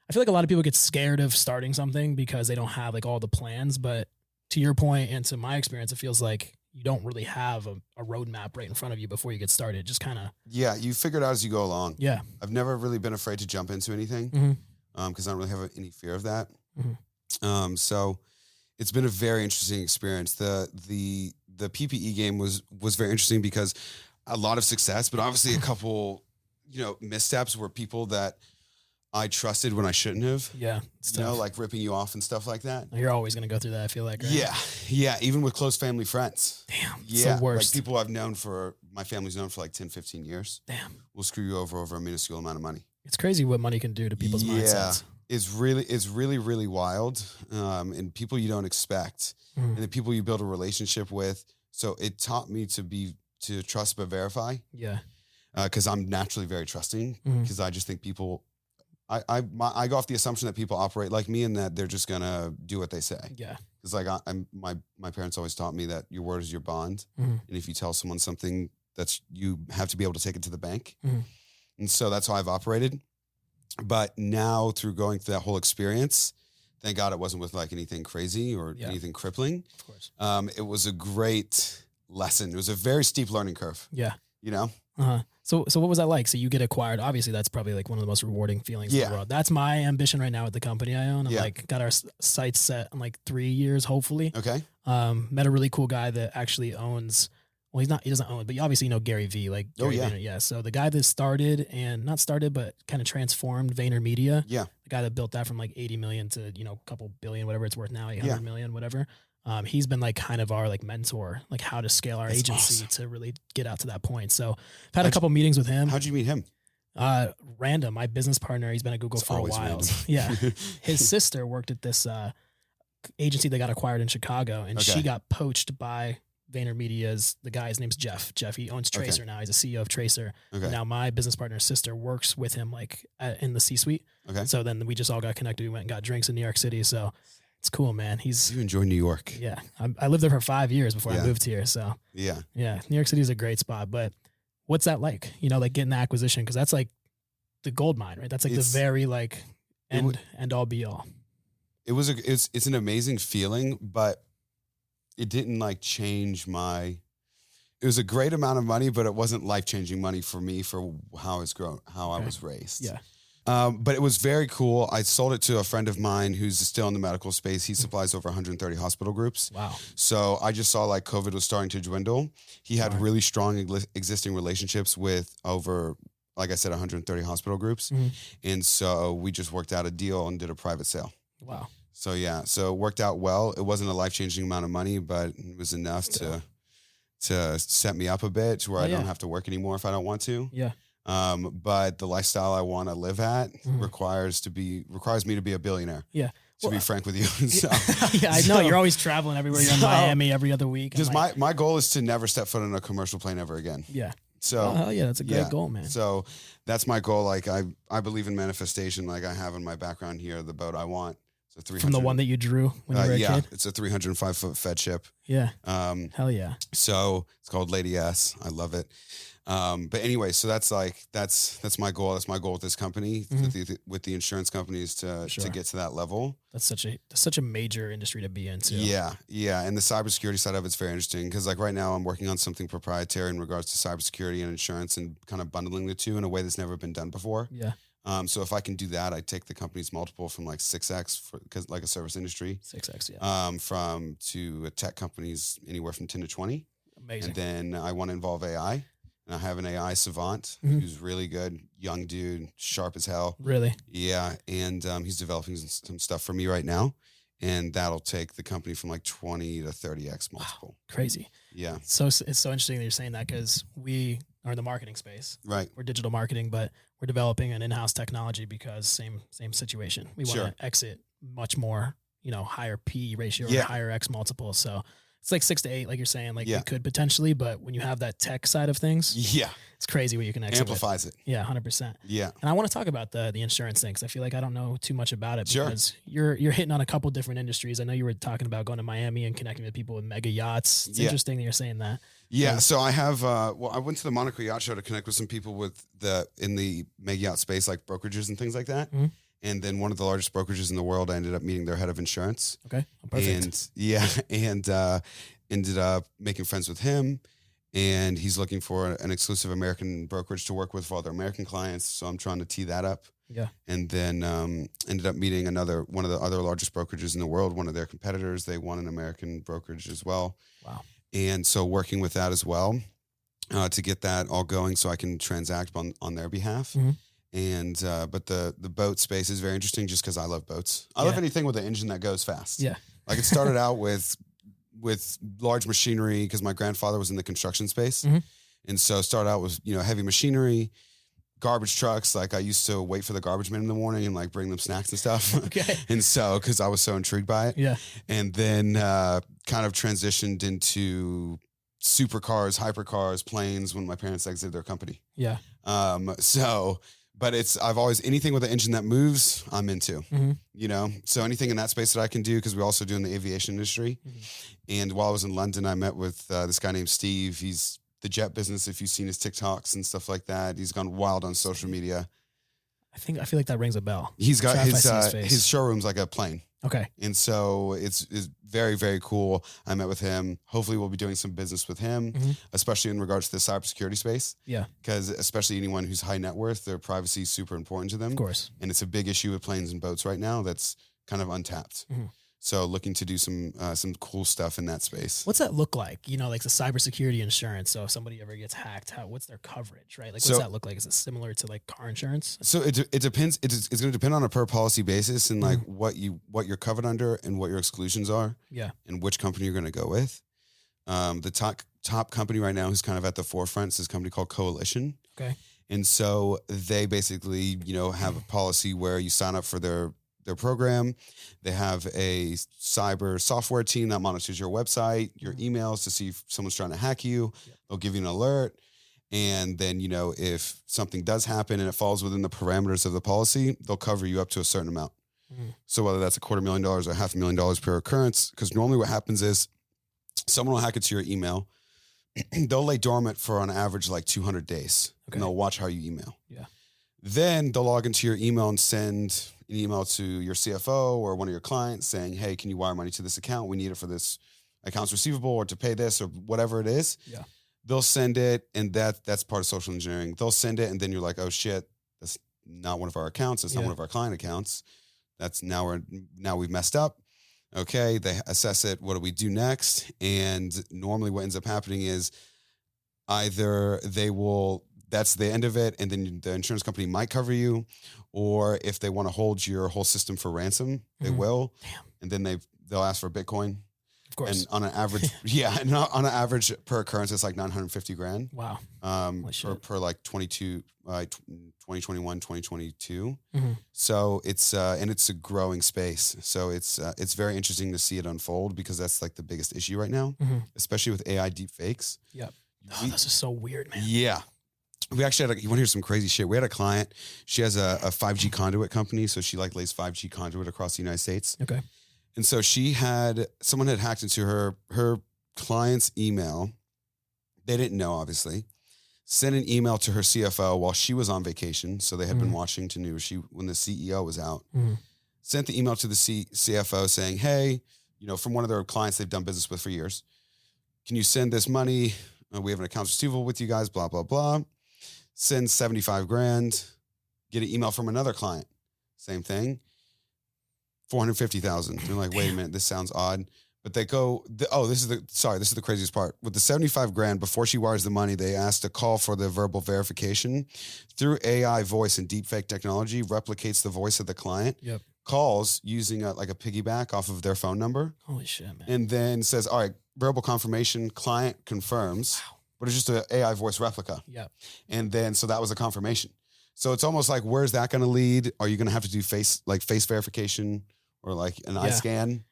[SPEAKER 1] I feel like a lot of people get scared of starting something because they don't have like all the plans. But to your point and to my experience, it feels like you don't really have a roadmap right in front of you before you get started. Just kind of. Yeah. You figure it out as you go along. Yeah. I've never really been afraid to jump into anything because I don't really have any fear of that. So it's been a very interesting experience. The PPE game was very interesting because a lot of success, but obviously a couple, missteps were people that I trusted when I shouldn't have. Yeah. Like ripping you off and stuff like that. You're always going to go through that, I feel like, right? Yeah. Yeah. Even with close family friends. Damn. Yeah. It's the worst. Like people I've known for
[SPEAKER 2] my family's known for like 10, 15 years.
[SPEAKER 1] Damn.
[SPEAKER 2] We'll screw you over a minuscule amount of money.
[SPEAKER 1] It's crazy what money can do to people's mindsets.
[SPEAKER 2] It's really wild. And people you don't expect and the people you build a relationship with. So it taught me to trust but verify.
[SPEAKER 1] Yeah.
[SPEAKER 2] Cause I'm naturally very trusting because I just think people, I go off the assumption that people operate like me and that they're just going to do what they say.
[SPEAKER 1] Yeah.
[SPEAKER 2] Cause like my parents always taught me that your word is your bond. And if you tell someone something you have to be able to take it to the bank. And so that's how I've operated. But now through going through that whole experience, thank God it wasn't with like anything crazy or anything crippling.
[SPEAKER 1] Of course.
[SPEAKER 2] It was a great lesson. It was a very steep learning curve.
[SPEAKER 1] Yeah.
[SPEAKER 2] You know?
[SPEAKER 1] So what was that like? So you get acquired. Obviously, that's probably like one of the most rewarding feelings in the world. That's my ambition right now with the company I own. I'm like got our sights set in like 3 years, hopefully.
[SPEAKER 2] Okay.
[SPEAKER 1] Met a really cool guy that actually owns. Well, he doesn't own it, but you obviously know Gary V. Like Gary Vayner, yeah. So the guy that not started, but kind of transformed VaynerMedia. Yeah. The guy that built that from like 80 million to, a couple billion, whatever it's worth now, 800 million, whatever. He's been like kind of our like mentor, like how to scale our agency to really get out to that point. So I've had a couple meetings with him.
[SPEAKER 2] How'd you meet him?
[SPEAKER 1] Random. My business partner, he's been at Google for a while. Yeah. His sister worked at this agency that got acquired in Chicago, and she got poached by VaynerMedia's, the guy, his name's Jeff. He owns Tracer now. He's a CEO of Tracer. And now my business partner's sister works with him like in the C-suite. So then we just all got connected. We went and got drinks in New York City. So it's cool, man.
[SPEAKER 2] You enjoy New York.
[SPEAKER 1] Yeah. I lived there for 5 years before I moved here. So yeah. New York City is a great spot, but what's that like? Like getting the acquisition? Cause that's like the gold mine, right? That's like the very like end all be all.
[SPEAKER 2] It's an amazing feeling, but it didn't like change it was a great amount of money, but it wasn't life-changing money for me for how I was raised. Yeah. But it was very cool. I sold it to a friend of mine who's still in the medical space. He supplies over 130 hospital groups. Wow. So I just saw like COVID was starting to dwindle. He had really strong existing relationships with over, like I said, 130 hospital groups. And so we just worked out a deal and did a private sale. Wow. So so it worked out well. It wasn't a life-changing amount of money, but it was enough to set me up a bit to where I don't have to work anymore if I don't want to. Yeah. But the lifestyle I want to live at requires me to be a billionaire. Yeah. To be frank with you.
[SPEAKER 1] I know you're always traveling everywhere. You're in Miami every other week.
[SPEAKER 2] Because my goal is to never step foot on a commercial plane ever again. Yeah. So
[SPEAKER 1] that's a great goal, man.
[SPEAKER 2] So that's my goal. Like I believe in manifestation. Like I have in my background here, the boat I want.
[SPEAKER 1] From the one that you drew when you were a kid?
[SPEAKER 2] It's a 305-foot Fed ship.
[SPEAKER 1] Yeah. Hell yeah.
[SPEAKER 2] So it's called Lady S. I love it. But anyway, so that's my goal. That's my goal with this company, with the insurance companies to get to that level.
[SPEAKER 1] That's such a major industry to be in too.
[SPEAKER 2] Yeah. Yeah. And the cybersecurity side of it's very interesting because like right now I'm working on something proprietary in regards to cybersecurity and insurance and kind of bundling the two in a way that's never been done before. Yeah. So if I can do that, I take the company's multiple from like 6x because like a service industry.
[SPEAKER 1] 6x, yeah.
[SPEAKER 2] To tech companies anywhere from 10 to 20.
[SPEAKER 1] Amazing.
[SPEAKER 2] And then I want to involve AI. And I have an AI savant who's really good, young dude, sharp as hell.
[SPEAKER 1] Really?
[SPEAKER 2] Yeah. And he's developing some stuff for me right now. And that'll take the company from like 20 to 30x multiple.
[SPEAKER 1] Wow, crazy.
[SPEAKER 2] Yeah.
[SPEAKER 1] So it's so interesting that you're saying that because we are in the marketing space.
[SPEAKER 2] Right.
[SPEAKER 1] We're digital marketing, but we're developing an in-house technology because same situation. We want to exit much more, higher P ratio or higher X multiple. So it's like 6 to 8, like you're saying, like we could potentially, but when you have that tech side of things, it's crazy what you can exit.
[SPEAKER 2] Amplifies it.
[SPEAKER 1] Yeah, 100%.
[SPEAKER 2] Yeah.
[SPEAKER 1] And I want to talk about the insurance thing because I feel like I don't know too much about it because you're hitting on a couple different industries. I know you were talking about going to Miami and connecting with people with mega yachts. It's interesting that you're saying that.
[SPEAKER 2] Yeah. So I have, I went to the Monaco Yacht Show to connect with some people in the mega yacht space, like brokerages and things like that. Mm-hmm. And then one of the largest brokerages in the world, I ended up meeting their head of insurance.
[SPEAKER 1] Okay. Perfect.
[SPEAKER 2] And ended up making friends with him. And he's looking for an exclusive American brokerage to work with for all their American clients. So I'm trying to tee that up.
[SPEAKER 1] Yeah.
[SPEAKER 2] And then ended up meeting one of the other largest brokerages in the world, one of their competitors. They won an American brokerage as well.
[SPEAKER 1] Wow.
[SPEAKER 2] And so working with that as well to get that all going so I can transact on their behalf. Mm-hmm. And but the boat space is very interesting just because I love boats. I love anything with an engine that goes fast.
[SPEAKER 1] Yeah.
[SPEAKER 2] Like it started out with large machinery because my grandfather was in the construction space. Mm-hmm. And so started out with, heavy machinery, garbage trucks. Like I used to wait for the garbage men in the morning and like bring them snacks and stuff.
[SPEAKER 1] Okay.
[SPEAKER 2] And so, cause I was so intrigued by it.
[SPEAKER 1] Yeah.
[SPEAKER 2] And then kind of transitioned into supercars, hypercars, planes when my parents exited their company.
[SPEAKER 1] Yeah.
[SPEAKER 2] But I've always, anything with an engine that moves, I'm into,
[SPEAKER 1] Mm-hmm.
[SPEAKER 2] So anything in that space that I can do, because we also do in the aviation industry. Mm-hmm. And while I was in London, I met with this guy named Steve. He's the jet business. If you've seen his TikToks and stuff like that, he's gone wild on social media.
[SPEAKER 1] I feel like that rings a bell.
[SPEAKER 2] He's got his showroom's like a plane.
[SPEAKER 1] Okay.
[SPEAKER 2] And so it's very, very cool. I met with him. Hopefully we'll be doing some business with him, especially in regards to the cybersecurity space.
[SPEAKER 1] Yeah.
[SPEAKER 2] Because especially anyone who's high net worth, their privacy is super important to them.
[SPEAKER 1] Of course.
[SPEAKER 2] And it's a big issue with planes and boats right now that's kind of untapped. Mm-hmm. So looking to do some cool stuff in that space.
[SPEAKER 1] What's that look like? Like the cybersecurity insurance. So if somebody ever gets hacked, what's their coverage, right? Like, what's that look like? Is it similar to like car insurance? So
[SPEAKER 2] it depends. It's going to depend on a per policy basis and like what you're covered under and what your exclusions are.
[SPEAKER 1] Yeah. And
[SPEAKER 2] which company you're going to go with. The top company right now who's kind of at the forefront is this company called Coalition.
[SPEAKER 1] Okay.
[SPEAKER 2] And so they basically, have a policy where you sign up for their program. They have a cyber software team that monitors your website, your emails to see if someone's trying to hack you. Yep. They'll give you an alert. And then, if something does happen and it falls within the parameters of the policy, they'll cover you up to a certain amount. Mm. So whether that's $250,000 or $500,000 per occurrence, because normally what happens is someone will hack into your email. They'll lay dormant for on average like 200 days. Okay. And they'll watch how you email.
[SPEAKER 1] Yeah.
[SPEAKER 2] Then they'll log into your email and send an email to your CFO or one of your clients saying, hey, can you wire money to this account? We need it for this accounts receivable or to pay this or whatever it is.
[SPEAKER 1] Yeah.
[SPEAKER 2] They'll send it, and that's part of social engineering. They'll send it, and then you're like, oh shit, that's not one of our accounts. That's not one of our client accounts. That's now we've messed up. Okay, they assess it. What do we do next? And normally what ends up happening is either that's the end of it, and then the insurance company might cover you, or if they want to hold your whole system for ransom, they will. Damn. And then they'll ask for Bitcoin.
[SPEAKER 1] Of course.
[SPEAKER 2] And on an average, on an average per occurrence, it's like $950,000.
[SPEAKER 1] Wow.
[SPEAKER 2] Per like 2021, 2022. Mm-hmm. So it's a growing space. So it's very interesting to see it unfold because that's like the biggest issue right now, especially with AI deep fakes.
[SPEAKER 1] Yep. Oh, this is so weird, man.
[SPEAKER 2] Yeah. We actually you want to hear some crazy shit? We had a client. She has a 5G conduit company. So she like lays 5G conduit across the United States.
[SPEAKER 1] Okay.
[SPEAKER 2] And so someone had hacked into her client's email. They didn't know, obviously. Sent an email to her CFO while she was on vacation. So they had been watching to news when the CEO was out. Sent the email to the CFO saying, hey, from one of their clients they've done business with for years. Can you send this money? We have an accounts receivable with you guys, blah, blah, blah. Send $75,000. Get an email from another client. Same thing. $450,000. They're like, wait a minute, this sounds odd. But they go, this is the craziest part. With the $75,000, before she wires the money, they asked to call for the verbal verification. Through AI voice and deepfake technology, replicates the voice of the client.
[SPEAKER 1] Yep.
[SPEAKER 2] Calls using a piggyback off of their phone number.
[SPEAKER 1] Holy shit, man.
[SPEAKER 2] And then says, all right, verbal confirmation, client confirms. Wow. But it's just an AI voice replica.
[SPEAKER 1] Yeah.
[SPEAKER 2] And then, so that was a confirmation. So it's almost like, where's that going to lead? Are you going to have to do face verification or like an eye scan?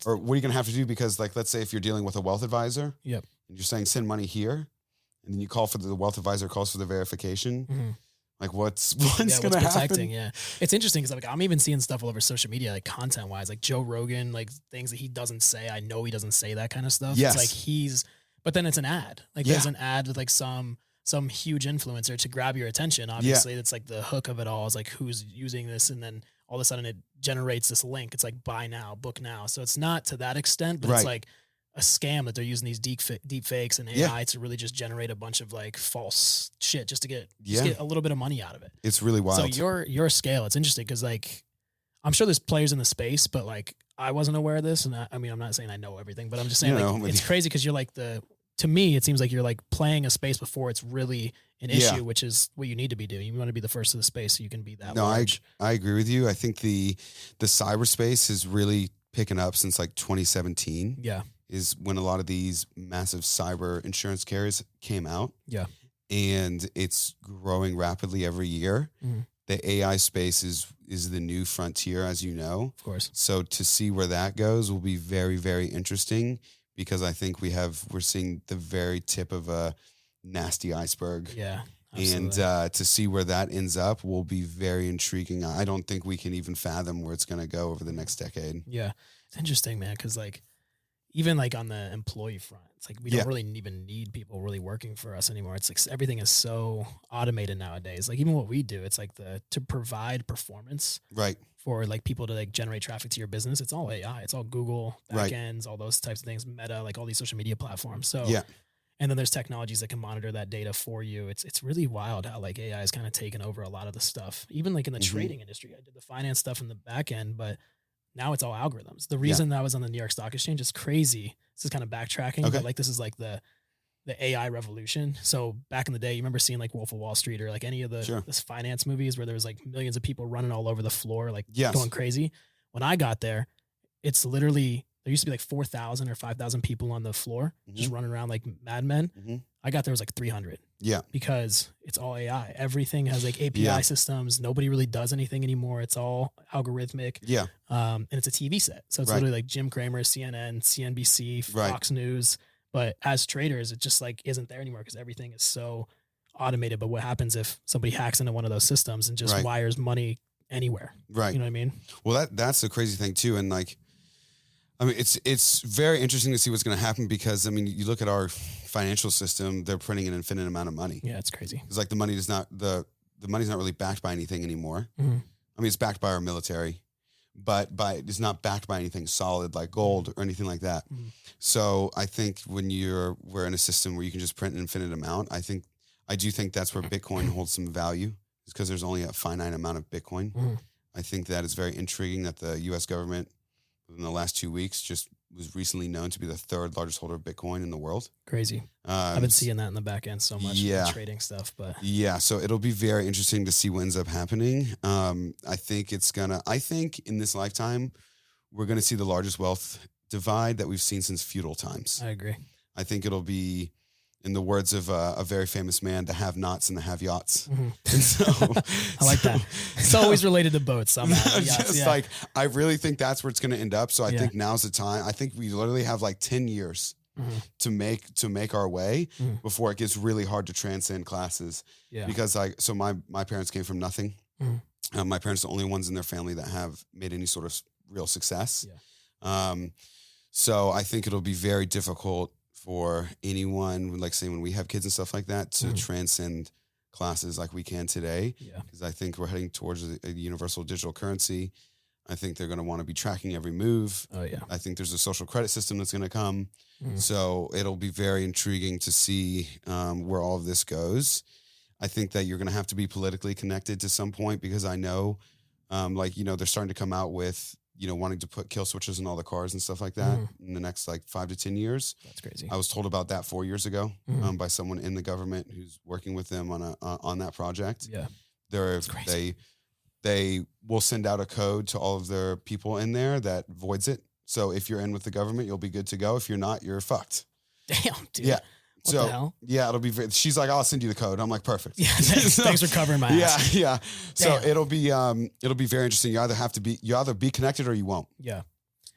[SPEAKER 2] Or what are you going to have to do? Because like, let's say if you're dealing with a wealth advisor and you're saying send money here and then you call for the wealth advisor calls for the verification. Like what's going to happen?
[SPEAKER 1] Yeah. It's interesting because like I'm even seeing stuff all over social media, like content wise, like Joe Rogan, like things that he doesn't say. I know he doesn't say that kind of stuff.
[SPEAKER 2] Yes.
[SPEAKER 1] It's like but then it's an ad. Like there's an ad with like some huge influencer to grab your attention. Obviously that's like the hook of it all is like who's using this. And then all of a sudden it generates this link. It's like buy now, book now. So it's not to that extent, but it's like a scam that they're using these deep fakes and AI to really just generate a bunch of like false shit just to get a little bit of money out of it.
[SPEAKER 2] It's really wild.
[SPEAKER 1] So your scale, it's interesting because like I'm sure there's players in the space, but like I wasn't aware of this. And I mean, I'm not saying I know everything, but I'm just saying it's crazy because you're like to me, it seems like you're like playing a space before it's really an issue, which is what you need to be doing. You want to be the first of the space so you can be that large.
[SPEAKER 2] I agree with you. I think the cyberspace is really picking up since like 2017.
[SPEAKER 1] Yeah.
[SPEAKER 2] is when a lot of these massive cyber insurance carriers came out.
[SPEAKER 1] Yeah.
[SPEAKER 2] And it's growing rapidly every year.
[SPEAKER 1] Mm-hmm.
[SPEAKER 2] The AI space is the new frontier, as you know.
[SPEAKER 1] Of course.
[SPEAKER 2] So to see where that goes will be very, very interesting, because I think we're seeing the very tip of a nasty iceberg.
[SPEAKER 1] Yeah. Absolutely.
[SPEAKER 2] And to see where that ends up will be very intriguing. I don't think we can even fathom where it's going to go over the next decade.
[SPEAKER 1] Yeah. It's interesting, man, because like even like on the employee front, it's like we don't really even need people really working for us anymore. It's like everything is so automated nowadays. Like even what we do, it's like to provide performance for like people to like generate traffic to your business. It's all AI. It's all Google backends, all those types of things, Meta, like all these social media platforms. So and then there's technologies that can monitor that data for you. It's really wild how like AI is kind of taken over a lot of the stuff, even like in the trading industry. I did the finance stuff in the back end, but now it's all algorithms. The reason that I was on the New York Stock Exchange is crazy. This is kind of backtracking, but like this is like the AI revolution. So back in the day, you remember seeing like Wolf of Wall Street or like any of the this finance movies where there was like millions of people running all over the floor, like going crazy. When I got there, it's literally, there used to be like 4,000 or 5,000 people on the floor just running around like madmen. I got there was like 300. Yeah. Because it's all AI. Everything has like API systems. Nobody really does anything anymore. It's all algorithmic. Yeah. And it's a TV set. So it's literally like Jim Cramer, CNN, CNBC, Fox News. But as traders, it just like isn't there anymore because everything is so automated. But what happens if somebody hacks into one of those systems and just wires money anywhere? Right. You know what I mean?
[SPEAKER 2] Well, that's the crazy thing too. And like, I mean, it's very interesting to see what's going to happen because, I mean, you look at our financial system, they're printing an infinite amount of money.
[SPEAKER 1] Yeah, it's crazy.
[SPEAKER 2] It's like the money does not, the money's not really backed by anything anymore. I mean, it's backed by our military, but it's not backed by anything solid like gold or anything like that. So I think when we're in a system where you can just print an infinite amount, I do think that's where Bitcoin holds some value, is because there's only a finite amount of Bitcoin. I think that is very intriguing that the U.S. government in the last 2 weeks just was recently known to be the third largest holder of Bitcoin in the world.
[SPEAKER 1] Crazy. I've been seeing that in the back end so much. Yeah. Trading stuff, but
[SPEAKER 2] so it'll be very interesting to see what ends up happening. I think in this lifetime, we're going to see the largest wealth divide that we've seen since feudal times.
[SPEAKER 1] I agree.
[SPEAKER 2] I think it'll be, in the words of a very famous man, the have-nots and the have-yachts. And so,
[SPEAKER 1] I like that. It's always related to boats somehow.
[SPEAKER 2] Like, I really think that's where it's going to end up. So I think now's the time. I think we literally have like 10 years to make our way before it gets really hard to transcend classes. Yeah. Because so my parents came from nothing. My parents are the only ones in their family that have made any sort of real success. Yeah. So I think it'll be very difficult for anyone, like say when we have kids and stuff like that, to transcend classes like we can today. Yeah. Because I think we're heading towards a universal digital currency. I think they're going to want to be tracking every move. Oh yeah. I think there's a social credit system that's going to come. So it'll be very intriguing to see where all of this goes. I think that you're going to have to be politically connected to some point, because I know, they're starting to come out with, wanting to put kill switches in all the cars and stuff like that in the next like 5 to 10 years.
[SPEAKER 1] That's crazy.
[SPEAKER 2] I was told about that 4 years ago by someone in the government who's working with them on that project. Yeah. They will send out a code to all of their people in there that voids it. So if you're in with the government, you'll be good to go. If you're not, you're fucked.
[SPEAKER 1] Damn, dude.
[SPEAKER 2] Yeah.
[SPEAKER 1] What the hell?
[SPEAKER 2] Yeah, it'll be. She's like, I'll send you the code. I'm like, perfect.
[SPEAKER 1] Yeah, thanks for covering my ass.
[SPEAKER 2] Yeah. So it'll be very interesting. You either be connected or you won't. Yeah.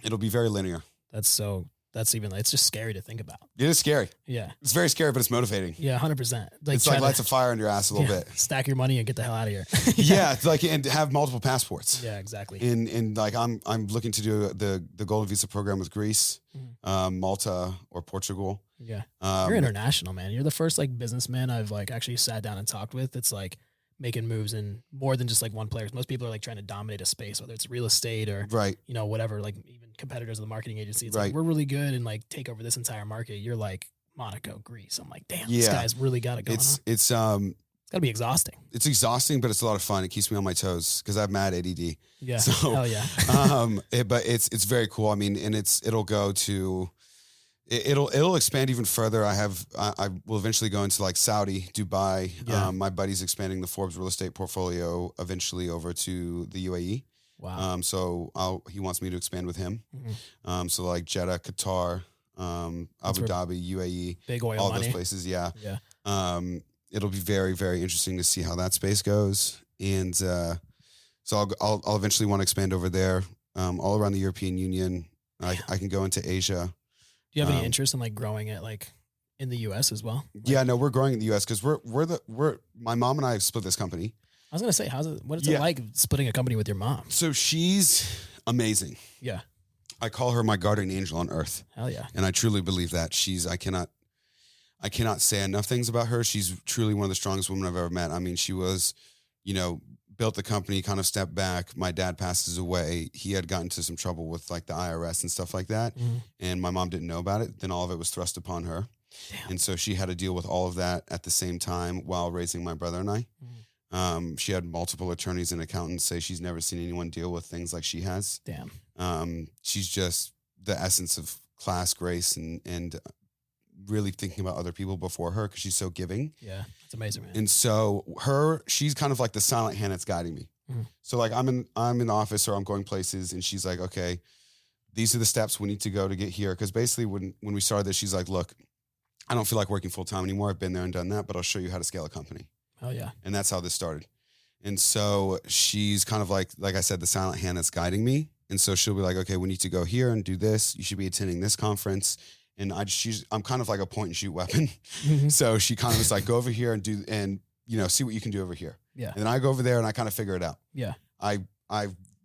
[SPEAKER 2] It'll be very linear.
[SPEAKER 1] It's just scary to think about.
[SPEAKER 2] It is scary.
[SPEAKER 1] Yeah.
[SPEAKER 2] It's very scary, but it's motivating.
[SPEAKER 1] Yeah, 100%.
[SPEAKER 2] It's like lights a fire under your ass a little bit.
[SPEAKER 1] Stack your money and get the hell out of here.
[SPEAKER 2] Yeah, and have multiple passports.
[SPEAKER 1] Yeah, exactly.
[SPEAKER 2] And like I'm looking to do the Golden Visa program with Greece, Malta, or Portugal.
[SPEAKER 1] Yeah. You're international, man. You're the first like businessman I've like actually sat down and talked with. It's like making moves in more than just like one player. Most people are like trying to dominate a space, whether it's real estate or whatever, like even competitors of the marketing agency. It's like, we're really good and like take over this entire market. You're like Monaco, Greece. I'm like, damn, this guy's really got it going on. It's gotta be exhausting.
[SPEAKER 2] It's exhausting, but it's a lot of fun. It keeps me on my toes because I have mad ADD.
[SPEAKER 1] Yeah. So, hell yeah.
[SPEAKER 2] But it's very cool. I mean, and it'll go to, it'll expand even further. I will eventually go into like Saudi, Dubai. Yeah. My buddy's expanding the Forbes real estate portfolio eventually over to the UAE. Wow. So he wants me to expand with him. So like Jeddah, Qatar, Abu Dhabi, UAE,
[SPEAKER 1] big oil
[SPEAKER 2] all
[SPEAKER 1] money.
[SPEAKER 2] those places. Yeah.
[SPEAKER 1] Yeah.
[SPEAKER 2] It'll be very, very interesting to see how that space goes. And so I'll eventually want to expand over there, all around the European Union. I can go into Asia.
[SPEAKER 1] Do you have any interest in like growing it like in the US as well? Like,
[SPEAKER 2] yeah, no, we're growing in the US because we're my mom and I have split this company.
[SPEAKER 1] I was gonna say, what is it like splitting a company with your mom?
[SPEAKER 2] So she's amazing.
[SPEAKER 1] Yeah.
[SPEAKER 2] I call her my guardian angel on earth.
[SPEAKER 1] Hell yeah.
[SPEAKER 2] And I truly believe that. I cannot say enough things about her. She's truly one of the strongest women I've ever met. I mean, she was, built the company, kind of stepped back. My dad passes away. He had gotten into some trouble with like the IRS and stuff like that. Mm-hmm. And my mom didn't know about it. Then all of it was thrust upon her. Damn. And so she had to deal with all of that at the same time while raising my brother and I. Mm-hmm. She had multiple attorneys and accountants say she's never seen anyone deal with things like she has.
[SPEAKER 1] Damn.
[SPEAKER 2] She's just the essence of class, grace, and really thinking about other people before her because she's so giving.
[SPEAKER 1] Yeah, it's amazing, man.
[SPEAKER 2] And so she's kind of like the silent hand that's guiding me. Mm-hmm. So like I'm in the office or I'm going places and she's like, okay, these are the steps we need to go to get here. Because basically when we started this, she's like, look, I don't feel like working full time anymore. I've been there and done that, but I'll show you how to scale a company.
[SPEAKER 1] Oh yeah.
[SPEAKER 2] And that's how this started. And so she's kind of like I said, the silent hand that's guiding me. And so she'll be like, okay, we need to go here and do this. You should be attending this conference. And I'm kind of like a point and shoot weapon. Mm-hmm. So she kind of was like, go over here and see what you can do over here.
[SPEAKER 1] Yeah.
[SPEAKER 2] And then I go over there and I kind of figure it out.
[SPEAKER 1] Yeah.
[SPEAKER 2] I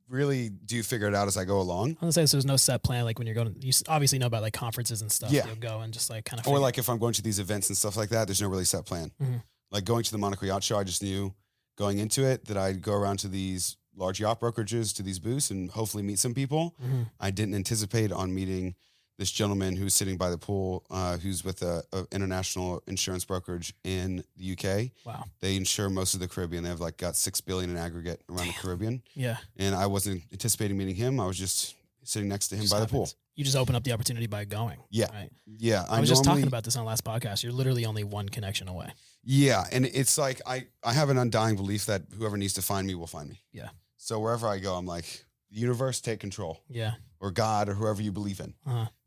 [SPEAKER 2] really do figure it out as I go along.
[SPEAKER 1] I'm gonna say, so there's no set plan. Like when you're going, you obviously know about like conferences and stuff.
[SPEAKER 2] Yeah.
[SPEAKER 1] You'll go and just like kind of.
[SPEAKER 2] Or like if I'm going to these events and stuff like that, there's no really set plan. Mm-hmm. Like going to the Monaco Yacht Show, I just knew going into it that I'd go around to these large yacht brokerages, to these booths, and hopefully meet some people. Mm-hmm. I didn't anticipate on meeting this gentleman who's sitting by the pool, who's with a international insurance brokerage in the UK.
[SPEAKER 1] Wow.
[SPEAKER 2] They insure most of the Caribbean. They've got $6 billion in aggregate around the Caribbean.
[SPEAKER 1] Yeah.
[SPEAKER 2] And I wasn't anticipating meeting him. I was just sitting next to him by the pool.
[SPEAKER 1] You just open up the opportunity by going.
[SPEAKER 2] Yeah.
[SPEAKER 1] Right?
[SPEAKER 2] Yeah.
[SPEAKER 1] I was just talking about this on the last podcast. You're literally only one connection away.
[SPEAKER 2] Yeah. And it's like, I have an undying belief that whoever needs to find me will find me.
[SPEAKER 1] Yeah.
[SPEAKER 2] So wherever I go, I'm like, universe, take control.
[SPEAKER 1] Yeah.
[SPEAKER 2] Or God or whoever you believe in.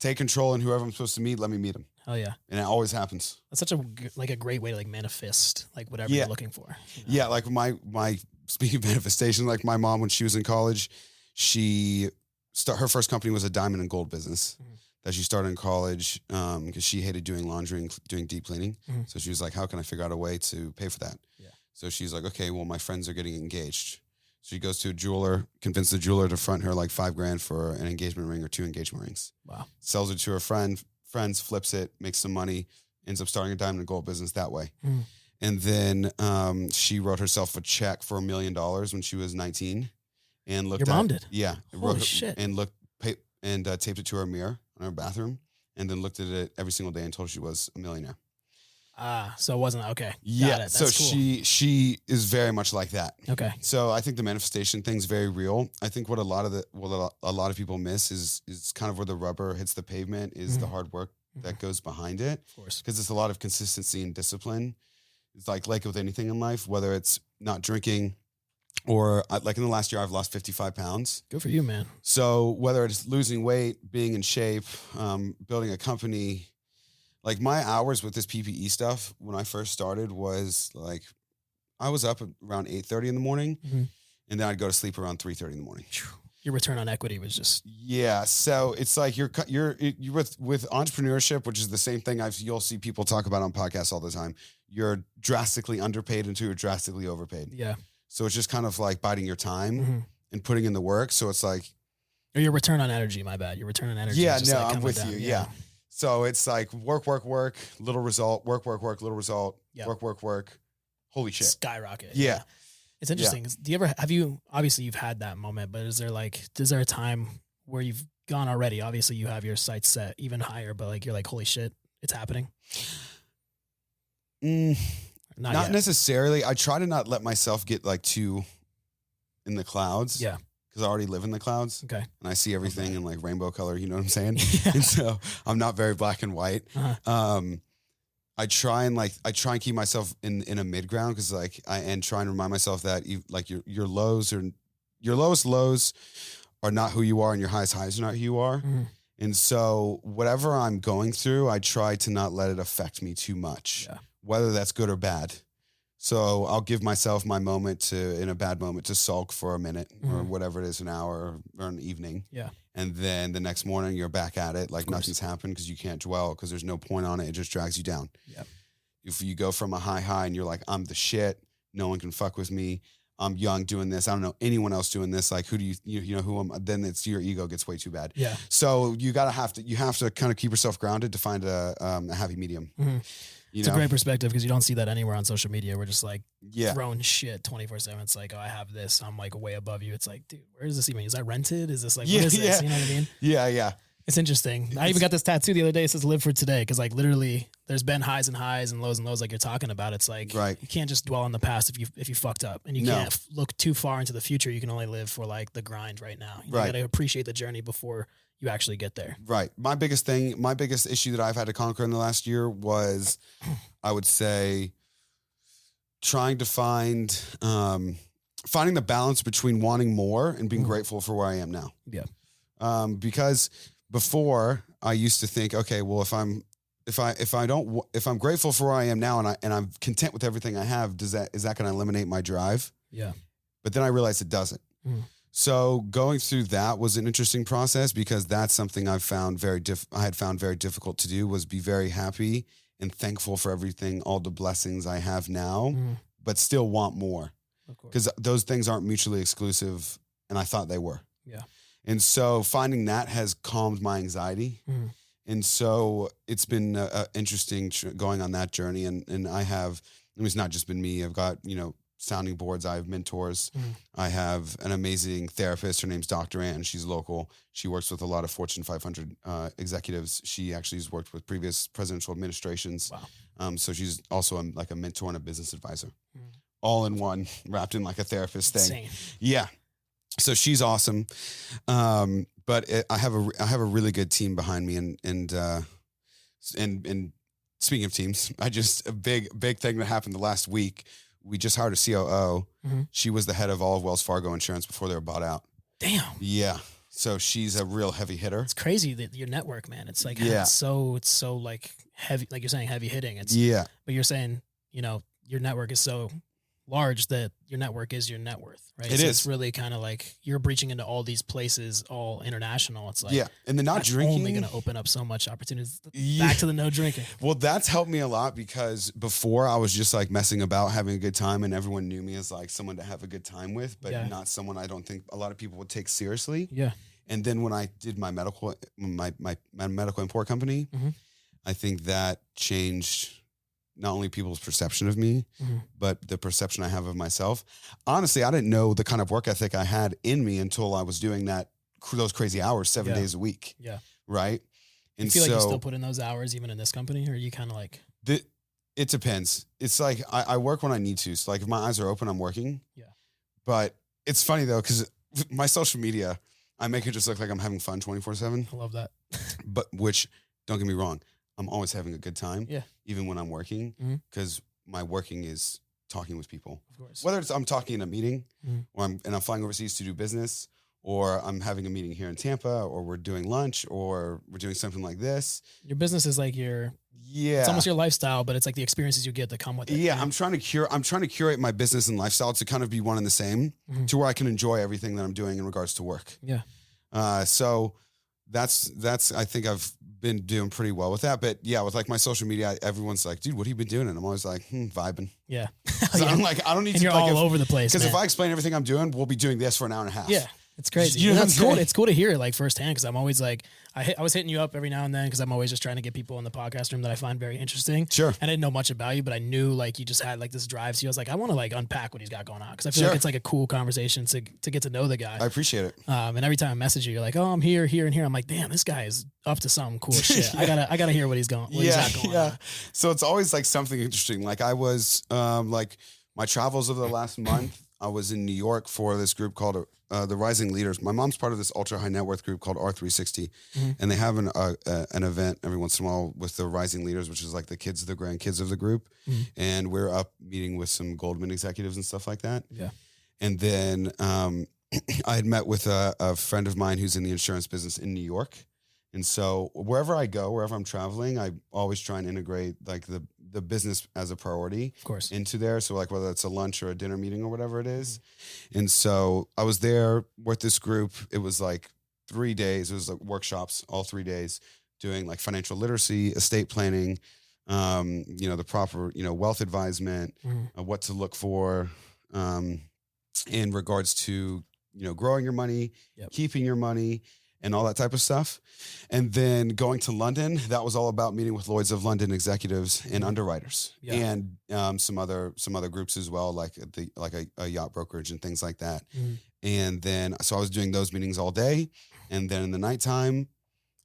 [SPEAKER 2] Take control, and whoever I'm supposed to meet, let me meet him.
[SPEAKER 1] Hell yeah.
[SPEAKER 2] And it always happens.
[SPEAKER 1] That's such a great way to like manifest like whatever you're looking for. You know?
[SPEAKER 2] Yeah, like my speaking of manifestation, like my mom when she was in college, her first company was a diamond and gold business that she started in college because she hated doing laundry and doing deep cleaning. Mm-hmm. So she was like, how can I figure out a way to pay for that? Yeah. So she's like, okay, well, my friends are getting engaged. She goes to a jeweler, convinced the jeweler to front her like $5,000 for an engagement ring or 2 engagement rings.
[SPEAKER 1] Wow.
[SPEAKER 2] Sells it to her friends, flips it, makes some money, ends up starting a diamond and gold business that way. Mm. And then she wrote herself a check for $1 million when she was 19 and looked
[SPEAKER 1] Your mom did?
[SPEAKER 2] Yeah.
[SPEAKER 1] Holy shit.
[SPEAKER 2] And taped it to her mirror in her bathroom and then looked at it every single day and told her she was a millionaire.
[SPEAKER 1] So it wasn't okay.
[SPEAKER 2] Yeah.
[SPEAKER 1] That's
[SPEAKER 2] so
[SPEAKER 1] cool.
[SPEAKER 2] she is very much like that.
[SPEAKER 1] Okay.
[SPEAKER 2] So I think the manifestation thing's very real. I think what a lot of people miss is kind of where the rubber hits the pavement is the hard work that goes behind it.
[SPEAKER 1] Of course.
[SPEAKER 2] Because it's a lot of consistency and discipline. It's like with anything in life, whether it's not drinking or like in the last year, I've lost 55 pounds.
[SPEAKER 1] Good for you, man.
[SPEAKER 2] So whether it's losing weight, being in shape, building a company, like my hours with this PPE stuff when I first started was like, I was up around 8:30 in the morning and then I'd go to sleep around 3:30 in the morning.
[SPEAKER 1] Your return on equity was just.
[SPEAKER 2] Yeah. So it's like you're with entrepreneurship, which is the same thing you'll see people talk about on podcasts all the time. You're drastically underpaid until you're drastically overpaid.
[SPEAKER 1] Yeah.
[SPEAKER 2] So it's just kind of like biding your time and putting in the work. So it's like.
[SPEAKER 1] Or your return on energy, my bad. Your return on energy.
[SPEAKER 2] Yeah,
[SPEAKER 1] is just
[SPEAKER 2] no,
[SPEAKER 1] like
[SPEAKER 2] I'm with
[SPEAKER 1] down.
[SPEAKER 2] you. Yeah. So it's like work, little result, work, little result, work. Holy shit.
[SPEAKER 1] Skyrocket.
[SPEAKER 2] Yeah.
[SPEAKER 1] It's interesting. Yeah. Obviously you've had that moment, but is there a time where you've gone already? Obviously you have your sights set even higher, but like, you're like, holy shit, it's happening.
[SPEAKER 2] Not necessarily. I try to not let myself get like too in the clouds.
[SPEAKER 1] Yeah.
[SPEAKER 2] Because I already live in the clouds.
[SPEAKER 1] Okay.
[SPEAKER 2] And I see everything in like rainbow color, you know what I'm saying?
[SPEAKER 1] Yeah.
[SPEAKER 2] And so I'm not very black and white. I try and keep myself in a mid ground because and try and remind myself that your lowest lows are not who you are and your highest highs are not who you are. And so whatever I'm going through, I try to not let it affect me too much, whether that's good or bad. So I'll give myself my moment in a bad moment to sulk for a minute or whatever it is, an hour or an evening.
[SPEAKER 1] Yeah.
[SPEAKER 2] And then the next morning you're back at it like nothing's happened because you can't dwell because there's no point on it. It just drags you down.
[SPEAKER 1] Yeah.
[SPEAKER 2] If you go from a high and you're like, I'm the shit, no one can fuck with me. I'm young doing this. I don't know anyone else doing this. Like, who do you know who am I? Then it's your ego gets way too bad.
[SPEAKER 1] Yeah.
[SPEAKER 2] So you have to kind of keep yourself grounded to find a happy medium.
[SPEAKER 1] Mm-hmm. It's a great perspective because you don't see that anywhere on social media. We're just like throwing shit 24/7. It's like, oh, I have this. I'm like way above you. It's like, dude, where is this even? Is that rented? Is this like, what is this? You know what I mean?
[SPEAKER 2] Yeah. Yeah.
[SPEAKER 1] It's interesting. I even got this tattoo the other day. It says live for today. Cause like literally there's been highs and lows like you're talking about. It's like, you can't just dwell on the past if you fucked up and you can't look too far into the future. You can only live for like the grind right now. You got to appreciate the journey before you actually get there. Right.
[SPEAKER 2] My biggest issue that I've had to conquer in the last year was, I would say, trying to finding the balance between wanting more and being grateful for where I am now.
[SPEAKER 1] Yeah.
[SPEAKER 2] Because before I used to think, okay, well, if I'm grateful for where I am now and I'm content with everything I have, is that going to eliminate my drive?
[SPEAKER 1] Yeah.
[SPEAKER 2] But then I realized it doesn't. So going through that was an interesting process because that's something I had found very difficult to do, was be very happy and thankful for everything, all the blessings I have now, but still want more. Because those things aren't mutually exclusive, and I thought they were.
[SPEAKER 1] Yeah. And
[SPEAKER 2] so finding that has calmed my anxiety. And so it's been interesting going on that journey. And it's not just been me. I've got, sounding boards. I have mentors. I have an amazing therapist. Her name's Dr. Ann. She's local. She works with a lot of Fortune 500 executives. She actually has worked with previous presidential administrations.
[SPEAKER 1] Wow.
[SPEAKER 2] So she's also like a mentor and a business advisor. All in one, wrapped in like a therapist thing.
[SPEAKER 1] Insane.
[SPEAKER 2] Yeah. So she's awesome. But I have a really good team behind me, and speaking of teams, a big thing that happened the last week. We just hired a COO. She was the head of all of Wells Fargo Insurance before they were bought out.
[SPEAKER 1] Damn.
[SPEAKER 2] Yeah. So she's a real heavy hitter.
[SPEAKER 1] It's crazy that your network, man. It's like it's so like heavy, like you're saying, heavy hitting. But you're saying, your network is so large that your network is your net worth, right? It's really kind of like you're breaching into all these places, all international. It's like,
[SPEAKER 2] and the not drinking
[SPEAKER 1] only going to open up so much opportunities. Back to the no drinking.
[SPEAKER 2] Well, that's helped me a lot because before I was just like messing about, having a good time, and everyone knew me as like someone to have a good time with, but not someone I don't think a lot of people would take seriously.
[SPEAKER 1] Yeah.
[SPEAKER 2] And then when I did my medical import company, I think that changed not only people's perception of me, but the perception I have of myself. Honestly, I didn't know the kind of work ethic I had in me until I was doing those crazy hours 7 days a week.
[SPEAKER 1] Yeah.
[SPEAKER 2] Right. And
[SPEAKER 1] you feel like you still put in those hours even in this company, or are you kind of like?
[SPEAKER 2] It depends. It's like I work when I need to. So like if my eyes are open, I'm working.
[SPEAKER 1] Yeah.
[SPEAKER 2] But it's funny though, because my social media, I make it just look like I'm having fun 24/7.
[SPEAKER 1] I love that.
[SPEAKER 2] But which, don't get me wrong, I'm always having a good time.
[SPEAKER 1] Yeah.
[SPEAKER 2] Even when I'm working, because my working is talking with people.
[SPEAKER 1] Of course.
[SPEAKER 2] Whether it's I'm talking in a meeting, or I'm flying overseas to do business, or I'm having a meeting here in Tampa, or we're doing lunch, or we're doing something like this.
[SPEAKER 1] Your business is like it's almost your lifestyle, but it's like the experiences you get that come with it.
[SPEAKER 2] Yeah, right? I'm trying to curate my business and lifestyle to kind of be one and the same, to where I can enjoy everything that I'm doing in regards to work.
[SPEAKER 1] Yeah.
[SPEAKER 2] So that's I think I've been doing pretty well with that. But yeah, with like my social media, everyone's like, dude, what have you been doing? And I'm always like, vibing.
[SPEAKER 1] Yeah.
[SPEAKER 2] So I'm like, I don't need
[SPEAKER 1] and
[SPEAKER 2] to.
[SPEAKER 1] You're all over the place.
[SPEAKER 2] Because if I explain everything I'm doing, we'll be doing this for an hour and a half.
[SPEAKER 1] Yeah. It's crazy.
[SPEAKER 2] You know
[SPEAKER 1] that's cool. It's cool to hear it like firsthand, because I'm always like, I was hitting you up every now and then because I'm always just trying to get people in the podcast room that I find very interesting.
[SPEAKER 2] Sure.
[SPEAKER 1] And I didn't know much about you, but I knew like you just had like this drive. So I was like, I want to like unpack what he's got going on, because I feel like it's like a cool conversation to get to know the guy.
[SPEAKER 2] I appreciate it.
[SPEAKER 1] And every time I message you, you're like, oh, I'm here, here, and here. I'm like, damn, this guy is up to some cool shit. I gotta hear what he's got going on.
[SPEAKER 2] So it's always like something interesting. Like I was like my travels over the last month, I was in New York for this group called the Rising Leaders. My mom's part of this ultra high net worth group called R360, and they have an event every once in a while with the Rising Leaders, which is like the kids, the grandkids of the group, and we're up meeting with some Goldman executives and stuff like that.
[SPEAKER 1] Yeah,
[SPEAKER 2] and then I had met with a friend of mine who's in the insurance business in New York, And so wherever I go, wherever I'm traveling, I always try and integrate like the business as a priority,
[SPEAKER 1] of course,
[SPEAKER 2] into there. So like whether it's a lunch or a dinner meeting or whatever it is. And so I was there with this group. It was like 3 days. It was like workshops all 3 days, doing like financial literacy, estate planning, the proper, wealth advisement, what to look for, in regards to, growing your money, keeping your money, and all that type of stuff. And then going to London, that was all about meeting with Lloyd's of London executives and underwriters, and some other groups as well, like a yacht brokerage and things like that. And then, so I was doing those meetings all day. And then in the nighttime,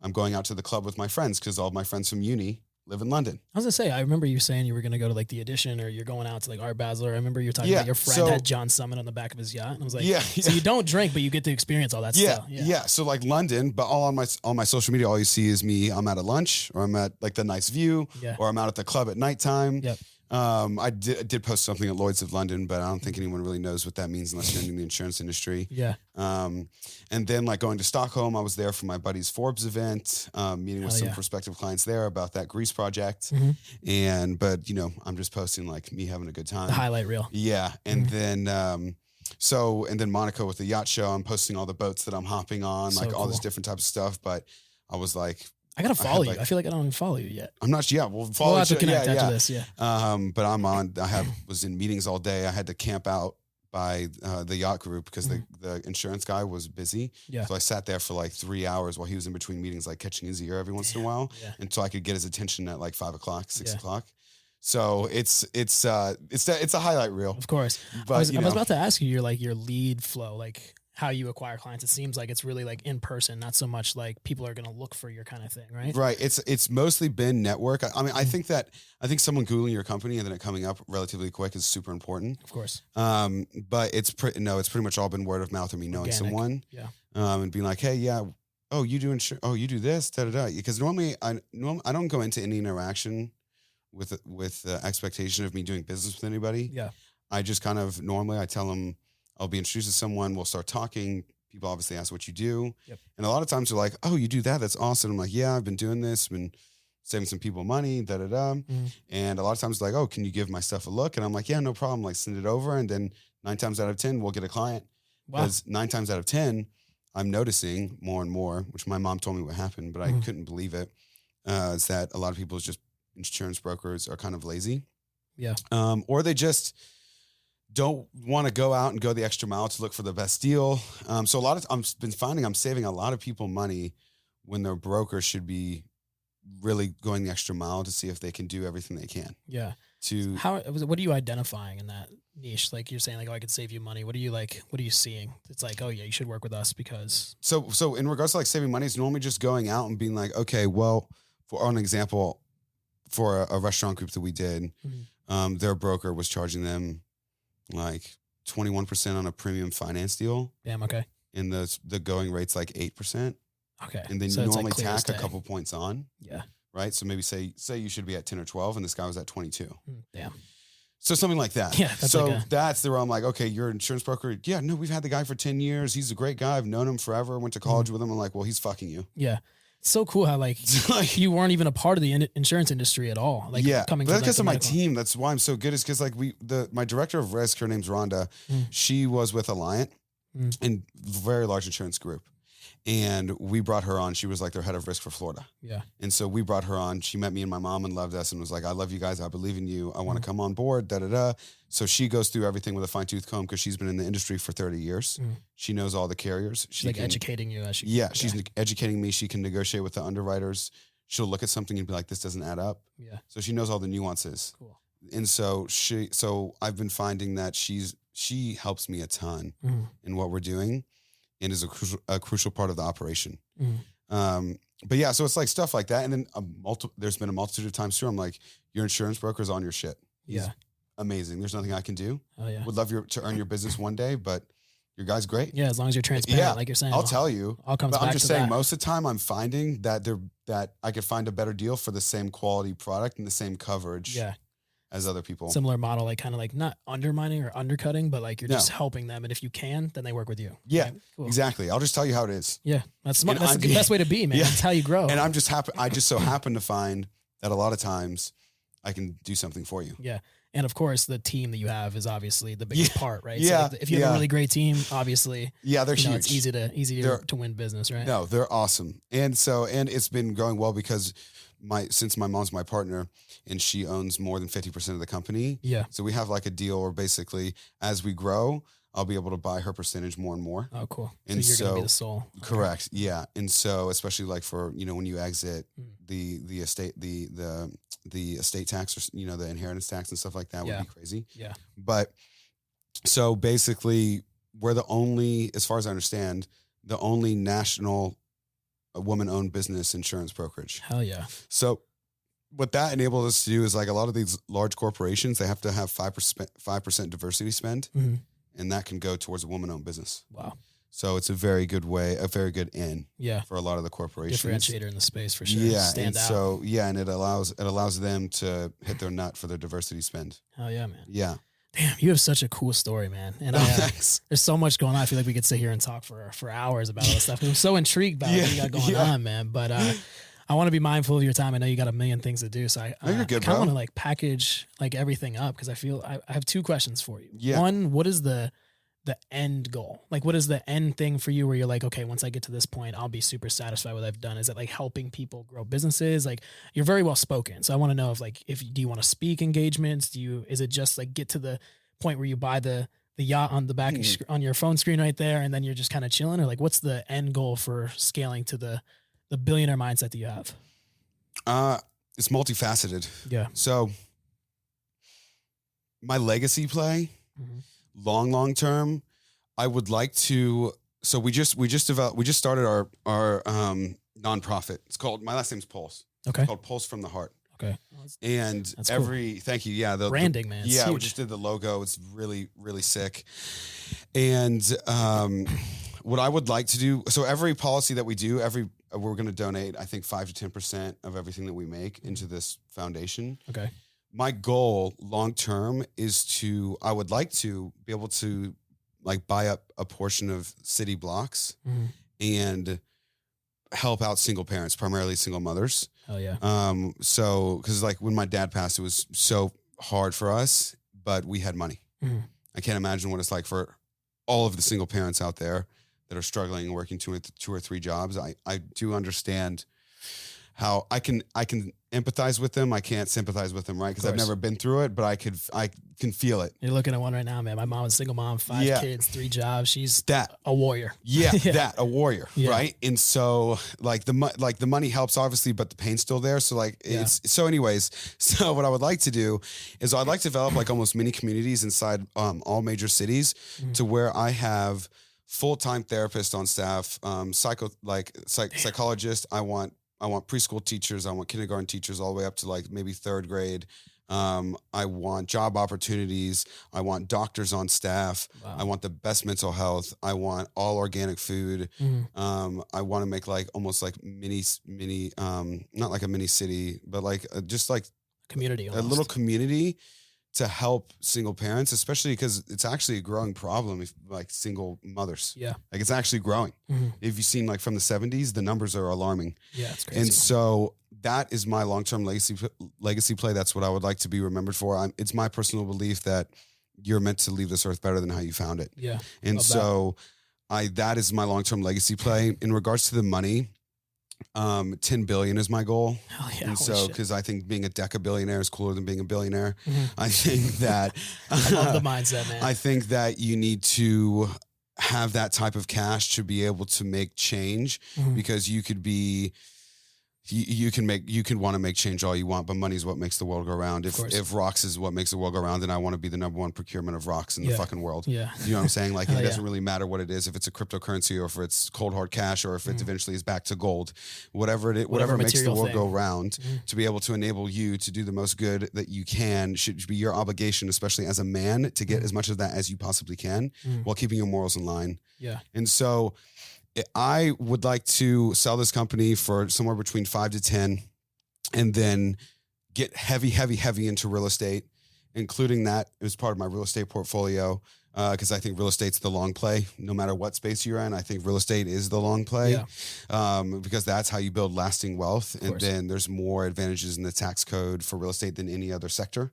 [SPEAKER 2] I'm going out to the club with my friends, because all of my friends from uni live in London.
[SPEAKER 1] I was gonna say, I remember you saying you were gonna go to like the Edition, or you're going out to like Art Basel. I remember you were talking about your friend had John Summit on the back of his yacht, and I was like, so you don't drink, but you get to experience all that stuff. Yeah. So like London, but all on my social media, all you see is me. I'm at a lunch, or I'm at like the nice view, or I'm out at the club at nighttime. I did post something at Lloyd's of London, but I don't think anyone really knows what that means unless you're in the insurance industry. And then like going to Stockholm, I was there for my buddy's Forbes event, meeting with some prospective clients there about that Greece project. But I'm just posting like me having a good time. The highlight reel.
[SPEAKER 2] Yeah. And then, and then Monaco with the yacht show, I'm posting all the boats that I'm hopping on, so like all this different type of stuff. But I was like,
[SPEAKER 1] I gotta follow you. I feel like I don't even follow you yet.
[SPEAKER 2] I'm not. Yeah, we'll follow.
[SPEAKER 1] We'll have to connect after this. Yeah.
[SPEAKER 2] But I'm on. Was in meetings all day. I had to camp out by the yacht group because the insurance guy was busy. So I sat there for like 3 hours while he was in between meetings, like catching his ear every once in a while, until I could get his attention at like 5 o'clock, 6 o'clock. So it's a highlight reel,
[SPEAKER 1] of course.
[SPEAKER 2] But
[SPEAKER 1] I was about to ask you your lead flow, like how you acquire clients. It seems like it's really like in person, not so much like people are going to look for your kind of thing, right?
[SPEAKER 2] Right. It's mostly been network. I mean, I think someone Googling your company and then it coming up relatively quick is super important.
[SPEAKER 1] Of course.
[SPEAKER 2] But it's pretty much all been word of mouth or me knowing someone. And being like, hey, oh, you do you do this, da da da. Because normally I don't go into any interaction with the expectation of me doing business with anybody. I just kind of normally I tell them I'll be introduced to someone. We'll start talking. People obviously ask what you do. And a lot of times they're like, oh, you do that? That's awesome. I'm like, yeah, I've been doing this, been saving some people money, da da da. And a lot of times they're like, oh, can you give my stuff a look? And I'm like, yeah, no problem. Like send it over. And then 9 times out of 10, we'll get a client. Because 9 times out of 10, I'm noticing more and more, which my mom told me what happened, but I couldn't believe it, is that a lot of people's just insurance brokers are kind of lazy. Or they just don't want to go out and go the extra mile to look for the best deal. So I've been finding I'm saving a lot of people money when their broker should be really going the extra mile to see if they can do everything they can. What are you identifying in that niche? Like you're saying like, oh, I could save you money. What are you seeing? It's like, oh yeah, you should work with us because. So in regards to like saving money, it's normally just going out and being like, okay, well, for an example, for a restaurant group that we did, their broker was charging them like 21% on a premium finance deal. Damn. Okay. And the going rate's like 8%. Okay. And then so you normally tack a couple points on. Right. So maybe say you should be at 10 or 12 and this guy was at 22. Damn. So something like that. Yeah. That's the where I'm like, okay, you're an insurance broker. Yeah. No, we've had the guy for 10 years. He's a great guy. I've known him forever. Went to college with him. I'm like, well, he's fucking you. Yeah. It's so cool how like you weren't even a part of the insurance industry at all. Like coming. But that's because of my team. That's why I'm so good. Is because like my director of risk, her name's Rhonda. She was with Alliant and very large insurance group. And we brought her on. She was like their head of risk for Florida. Yeah. And so we brought her on. She met me and my mom and loved us and was like, I love you guys. I believe in you. I want to come on board, da, da, da. So she goes through everything with a fine tooth comb because she's been in the industry for 30 years. She knows all the carriers. She's like educating you. She's educating me. She can negotiate with the underwriters. She'll look at something and be like, this doesn't add up. Yeah. So she knows all the nuances. Cool. And so I've been finding that she helps me a ton in what we're doing. And is a crucial part of the operation. But yeah, so it's like stuff like that. And then there's been a multitude of times too. I'm like, your insurance broker's on your shit. He's amazing. There's nothing I can do. Oh yeah. Would love to earn your business one day, but your guy's great. Yeah. As long as you're transparent, like you're saying. I'll tell you. But I'm just saying most of the time I'm finding that I could find a better deal for the same quality product and the same coverage as other people.
[SPEAKER 1] Similar model, like kind of like not undermining or undercutting, but like you're just helping them. And if you can, then they work with you.
[SPEAKER 2] Yeah,
[SPEAKER 1] right? Cool.
[SPEAKER 2] exactly. I'll just tell you how it is.
[SPEAKER 1] Yeah. That's smart. That's the best way to be, man. That's how you grow.
[SPEAKER 2] And I just so happen to find that a lot of times I can do something for you.
[SPEAKER 1] Yeah. And of course, the team that you have is obviously the biggest part, right?
[SPEAKER 2] Yeah.
[SPEAKER 1] So if you have a really great team, obviously,
[SPEAKER 2] they're huge.
[SPEAKER 1] It's easier to win business, right?
[SPEAKER 2] No, they're awesome. And it's been going well because since my mom's my partner and she owns more than 50% of the company.
[SPEAKER 1] Yeah.
[SPEAKER 2] So we have like a deal where basically as we grow, I'll be able to buy her percentage more and more.
[SPEAKER 1] Oh, cool.
[SPEAKER 2] And
[SPEAKER 1] so you're going to be the sole.
[SPEAKER 2] Correct. Okay. Yeah. And so especially like for, when you exit the estate, the estate tax or, the inheritance tax and stuff like that would be crazy.
[SPEAKER 1] Yeah.
[SPEAKER 2] But so basically we're the only, as far as I understand, the only national woman-owned business insurance brokerage.
[SPEAKER 1] Hell yeah.
[SPEAKER 2] So what that enables us to do is like a lot of these large corporations, they have to have 5% diversity spend. Mm-hmm. And that can go towards a woman-owned business. Wow. So it's a very good in for a lot of the corporations.
[SPEAKER 1] Differentiator in the space for sure.
[SPEAKER 2] Yeah.
[SPEAKER 1] Stand out.
[SPEAKER 2] So, and it allows them to hit their nut for their diversity spend.
[SPEAKER 1] Hell yeah, man.
[SPEAKER 2] Yeah.
[SPEAKER 1] Damn, you have such a cool story, man. And there's so much going on. I feel like we could sit here and talk for hours about all this stuff. I'm so intrigued by what you got going on, man. But I want to be mindful of your time. I know you got a million things to do. So I kind of want to like package like everything up because I feel I have two questions for you. Yeah. One, what is the end goal? Like, what is the end thing for you where you're like, okay, once I get to this point, I'll be super satisfied with what I've done? Is it like helping people grow businesses? Like, you're very well spoken. So I want to know do you want to speak engagements? Is it just like get to the point where you buy the yacht on the back on your phone screen right there and then you're just kind of chilling? Or like, what's the end goal for scaling to the billionaire mindset that you have?
[SPEAKER 2] It's multifaceted.
[SPEAKER 1] Yeah.
[SPEAKER 2] So my legacy play, long term, I would like to. So we just started our nonprofit. It's called, my last name's Puls.
[SPEAKER 1] Okay.
[SPEAKER 2] It's called Puls from the Heart.
[SPEAKER 1] Okay.
[SPEAKER 2] And
[SPEAKER 1] that's cool.
[SPEAKER 2] Thank you. Yeah. The
[SPEAKER 1] branding, man.
[SPEAKER 2] Yeah. We just did the logo. It's really, really sick. And what I would like to do, so every policy that we do, we're going to donate, I think 5 to 10% of everything that we make into this foundation.
[SPEAKER 1] Okay.
[SPEAKER 2] My goal long term is I would like to be able to like buy up a portion of city blocks and help out single parents, primarily single mothers.
[SPEAKER 1] Oh yeah.
[SPEAKER 2] So, cause like when my dad passed, it was so hard for us, but we had money. I can't imagine what it's like for all of the single parents out there that are struggling and working two or three jobs. I do understand how I can empathize with them. I can't sympathize with them, right? Because I've never been through it, but I can feel it.
[SPEAKER 1] You're looking at one right now, man. My mom is a single mom, 5 kids, 3 jobs. She's a warrior.
[SPEAKER 2] Yeah, a warrior, right? And so like the money helps obviously, but the pain's still there. So like so what I would like to do is I'd like to develop like almost mini communities inside all major cities to where I have full-time therapists on staff, psychologists. I want preschool teachers. I want kindergarten teachers all the way up to like maybe 3rd grade. I want job opportunities. I want doctors on staff. Wow. I want the best mental health. I want all organic food. I want to make like almost like mini, not like a mini city, but like just like
[SPEAKER 1] community,
[SPEAKER 2] a little community to help single parents, especially because it's actually a growing problem if like single mothers.
[SPEAKER 1] Yeah.
[SPEAKER 2] Like it's actually growing. If you've seen like from the 70s, the numbers are alarming.
[SPEAKER 1] Yeah, it's crazy.
[SPEAKER 2] And so that is my long-term legacy play. That's what I would like to be remembered for. It's my personal belief that you're meant to leave this earth better than how you found it.
[SPEAKER 1] Yeah.
[SPEAKER 2] And so that is my long-term legacy play. In regards to the money, 10 billion is my goal.
[SPEAKER 1] Hell yeah.
[SPEAKER 2] And so, because I think being a decabillionaire is cooler than being a billionaire. I think that
[SPEAKER 1] I love the mindset, man.
[SPEAKER 2] I think that you need to have that type of cash to be able to make change because you could be you can want to make change all you want, but money is what makes the world go round. If rocks is what makes the world go round, then I want to be the number one procurement of rocks in the fucking world. Yeah. You know what I'm saying? Like it doesn't really matter what it is, if it's a cryptocurrency or if it's cold hard cash or if it eventually is back to gold, whatever makes the world go round, to be able to enable you to do the most good that you can should be your obligation, especially as a man, to get as much of that as you possibly can while keeping your morals in line.
[SPEAKER 1] Yeah.
[SPEAKER 2] And so I would like to sell this company for somewhere between 5 to 10 and then get heavy into real estate including that as part of my real estate portfolio. Because I think real estate's the long play. No matter what space you're in, I think real estate is the long play. Because that's how you build lasting wealth. And then there's more advantages in the tax code for real estate than any other sector.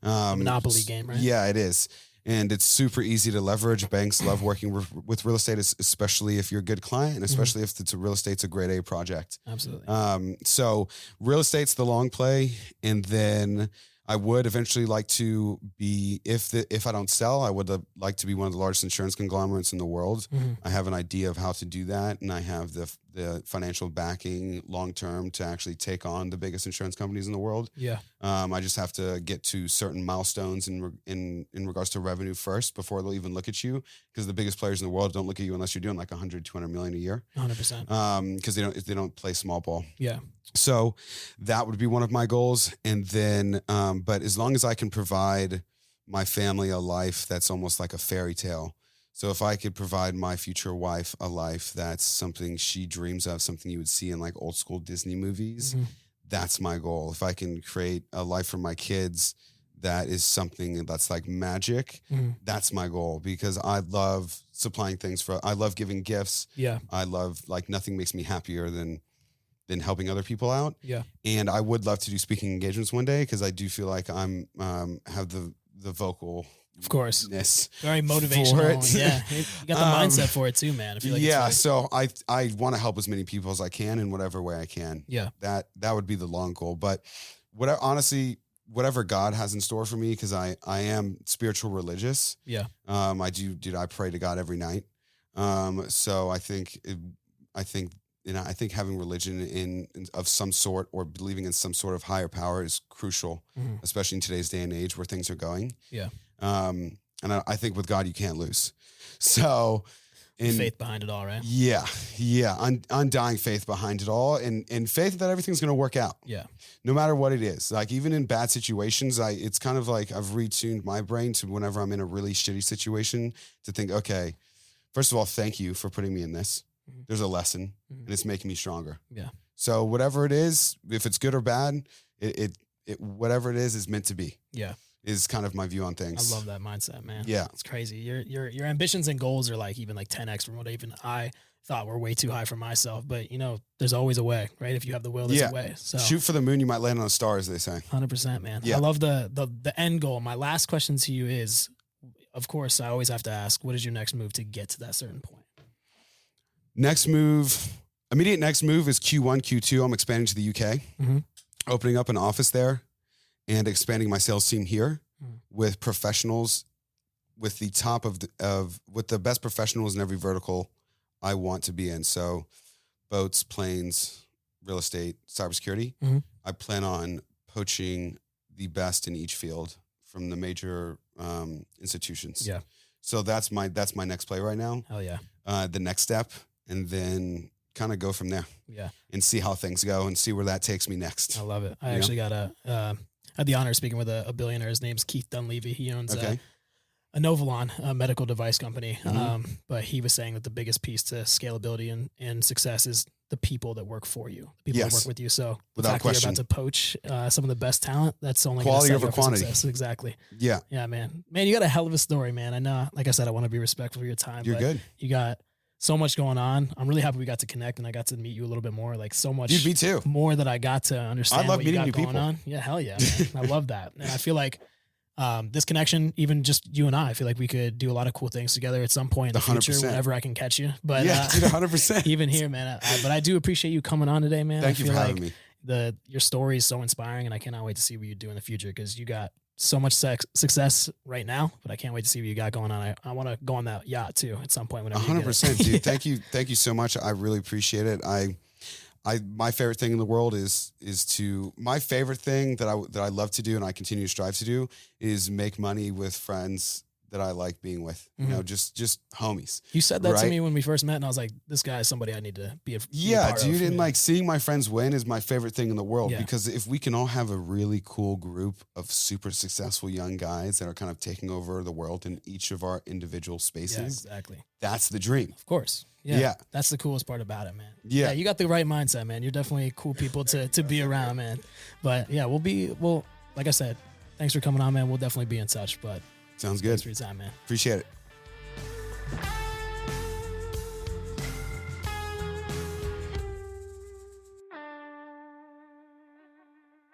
[SPEAKER 1] Monopoly game, right?
[SPEAKER 2] Yeah, it is. And it's super easy to leverage. Banks love working with real estate, especially if you're a good client, and especially if it's real estate's a grade A project.
[SPEAKER 1] Absolutely.
[SPEAKER 2] So real estate's the long play, and then I would eventually like to be, if I don't sell, I would like to be one of the largest insurance conglomerates in the world. I have an idea of how to do that, and I have the financial backing long term to actually take on the biggest insurance companies in the world. I just have to get to certain milestones in regards to revenue first before they'll even look at you, because the biggest players in the world don't look at you unless you're doing like 100, 200 million a year.
[SPEAKER 1] 100%.
[SPEAKER 2] Because they don't play small ball.
[SPEAKER 1] So
[SPEAKER 2] that would be one of my goals. And then, but as long as I can provide my family a life that's almost like a fairy tale. So if I could provide my future wife a life that's something she dreams of, something you would see in like old school Disney movies, that's my goal. If I can create a life for my kids that is something that's like magic, that's my goal, because I love supplying things I love giving gifts. I love, like, nothing makes me happier than helping other people out. And I would love to do speaking engagements one day, because I do feel like I'm have the vocal,
[SPEAKER 1] of course, very
[SPEAKER 2] for
[SPEAKER 1] motivational.
[SPEAKER 2] it.
[SPEAKER 1] You got the mindset for it too, man. I feel like it's
[SPEAKER 2] so I want to help as many people as I can in whatever way I can. That would be the long goal. But whatever God has in store for me, because I am spiritual religious. I pray to God every night. So I think having religion of some sort, or believing in some sort of higher power, is crucial, especially in today's day and age where things are going. And I think with God you can't lose. So,
[SPEAKER 1] faith behind it all, right?
[SPEAKER 2] Undying faith behind it all, and faith that everything's going to work out. No matter what it is. Like, even in bad situations, it's kind of like I've retuned my brain to, whenever I'm in a really shitty situation, to think, okay, first of all, thank you for putting me in this. There's a lesson, and it's making me stronger. So whatever it is, if it's good or bad, it whatever it is meant to be. Is kind of my view on things.
[SPEAKER 1] I love that mindset, man. It's crazy. Your ambitions and goals are like even like 10x from what even I thought were way too high for myself. But there's always a way, right? If you have the will, there's a way. So
[SPEAKER 2] shoot for the moon, you might land on a star, as they say.
[SPEAKER 1] 100%, man. I love the end goal. My last question to you is, of course, I always have to ask, what is your next move to get to that certain point?
[SPEAKER 2] Immediate next move is Q1, Q2. I'm expanding to the UK, opening up an office there, and expanding my sales team here with professionals, with the top with the best professionals in every vertical I want to be in. So boats, planes, real estate, cybersecurity. I plan on poaching the best in each field from the major institutions. So that's my next play right now.
[SPEAKER 1] Hell yeah.
[SPEAKER 2] The next step, and then kind of go from there. And see how things go, and see where that takes me next.
[SPEAKER 1] I love it. I actually got had the honor of speaking with a billionaire. His name's Keith Dunleavy. He owns a Novolon, a medical device company. But he was saying that the biggest piece to scalability and success is the people that work for you, the people that work with you. So the fact that you're about to poach some of the best talent, that's only
[SPEAKER 2] quality over quantity.
[SPEAKER 1] Exactly.
[SPEAKER 2] Yeah,
[SPEAKER 1] man. You got a hell of a story, man. I know, like I said, I want to be respectful of your time.
[SPEAKER 2] You're good.
[SPEAKER 1] You got so much going on. I'm really happy we got to connect, and I got to meet you a little bit more. Like, so much
[SPEAKER 2] me too.
[SPEAKER 1] more that I got to understand.
[SPEAKER 2] I love
[SPEAKER 1] what you
[SPEAKER 2] meeting
[SPEAKER 1] got
[SPEAKER 2] new
[SPEAKER 1] going
[SPEAKER 2] people.
[SPEAKER 1] On. Yeah, hell yeah, man. I love that. And I feel like this connection, even just you and I feel like we could do a lot of cool things together at some point in the 100%. Future, whenever I can catch you. But
[SPEAKER 2] dude, 100%.
[SPEAKER 1] Even here, man. But I do appreciate you coming on today, man.
[SPEAKER 2] Thank you for having me.
[SPEAKER 1] Your story is so inspiring, and I cannot wait to see what you do in the future, because you got so much success right now, but I can't wait to see what you got going on. I want to go on that yacht too at some point.
[SPEAKER 2] 100%, dude. Thank you so much. I really appreciate it. My favorite thing in the world is my favorite thing that I love to do, and I continue to strive to do, is make money with friends that I like being with, just homies.
[SPEAKER 1] You said that to me when we first met, and I was like, this guy is somebody I need to be a part
[SPEAKER 2] dude.
[SPEAKER 1] of.
[SPEAKER 2] And like, seeing my friends win is my favorite thing in the world, because if we can all have a really cool group of super successful young guys that are kind of taking over the world in each of our individual spaces,
[SPEAKER 1] exactly.
[SPEAKER 2] That's the dream.
[SPEAKER 1] Of course. Yeah. That's the coolest part about it, man. Yeah. You got the right mindset, man. You're definitely cool people to be around, man. But yeah, we'll like I said, thanks for coming on, man. We'll definitely be in touch. But
[SPEAKER 2] sounds good.
[SPEAKER 1] Thanks for your time, man.
[SPEAKER 2] Appreciate it.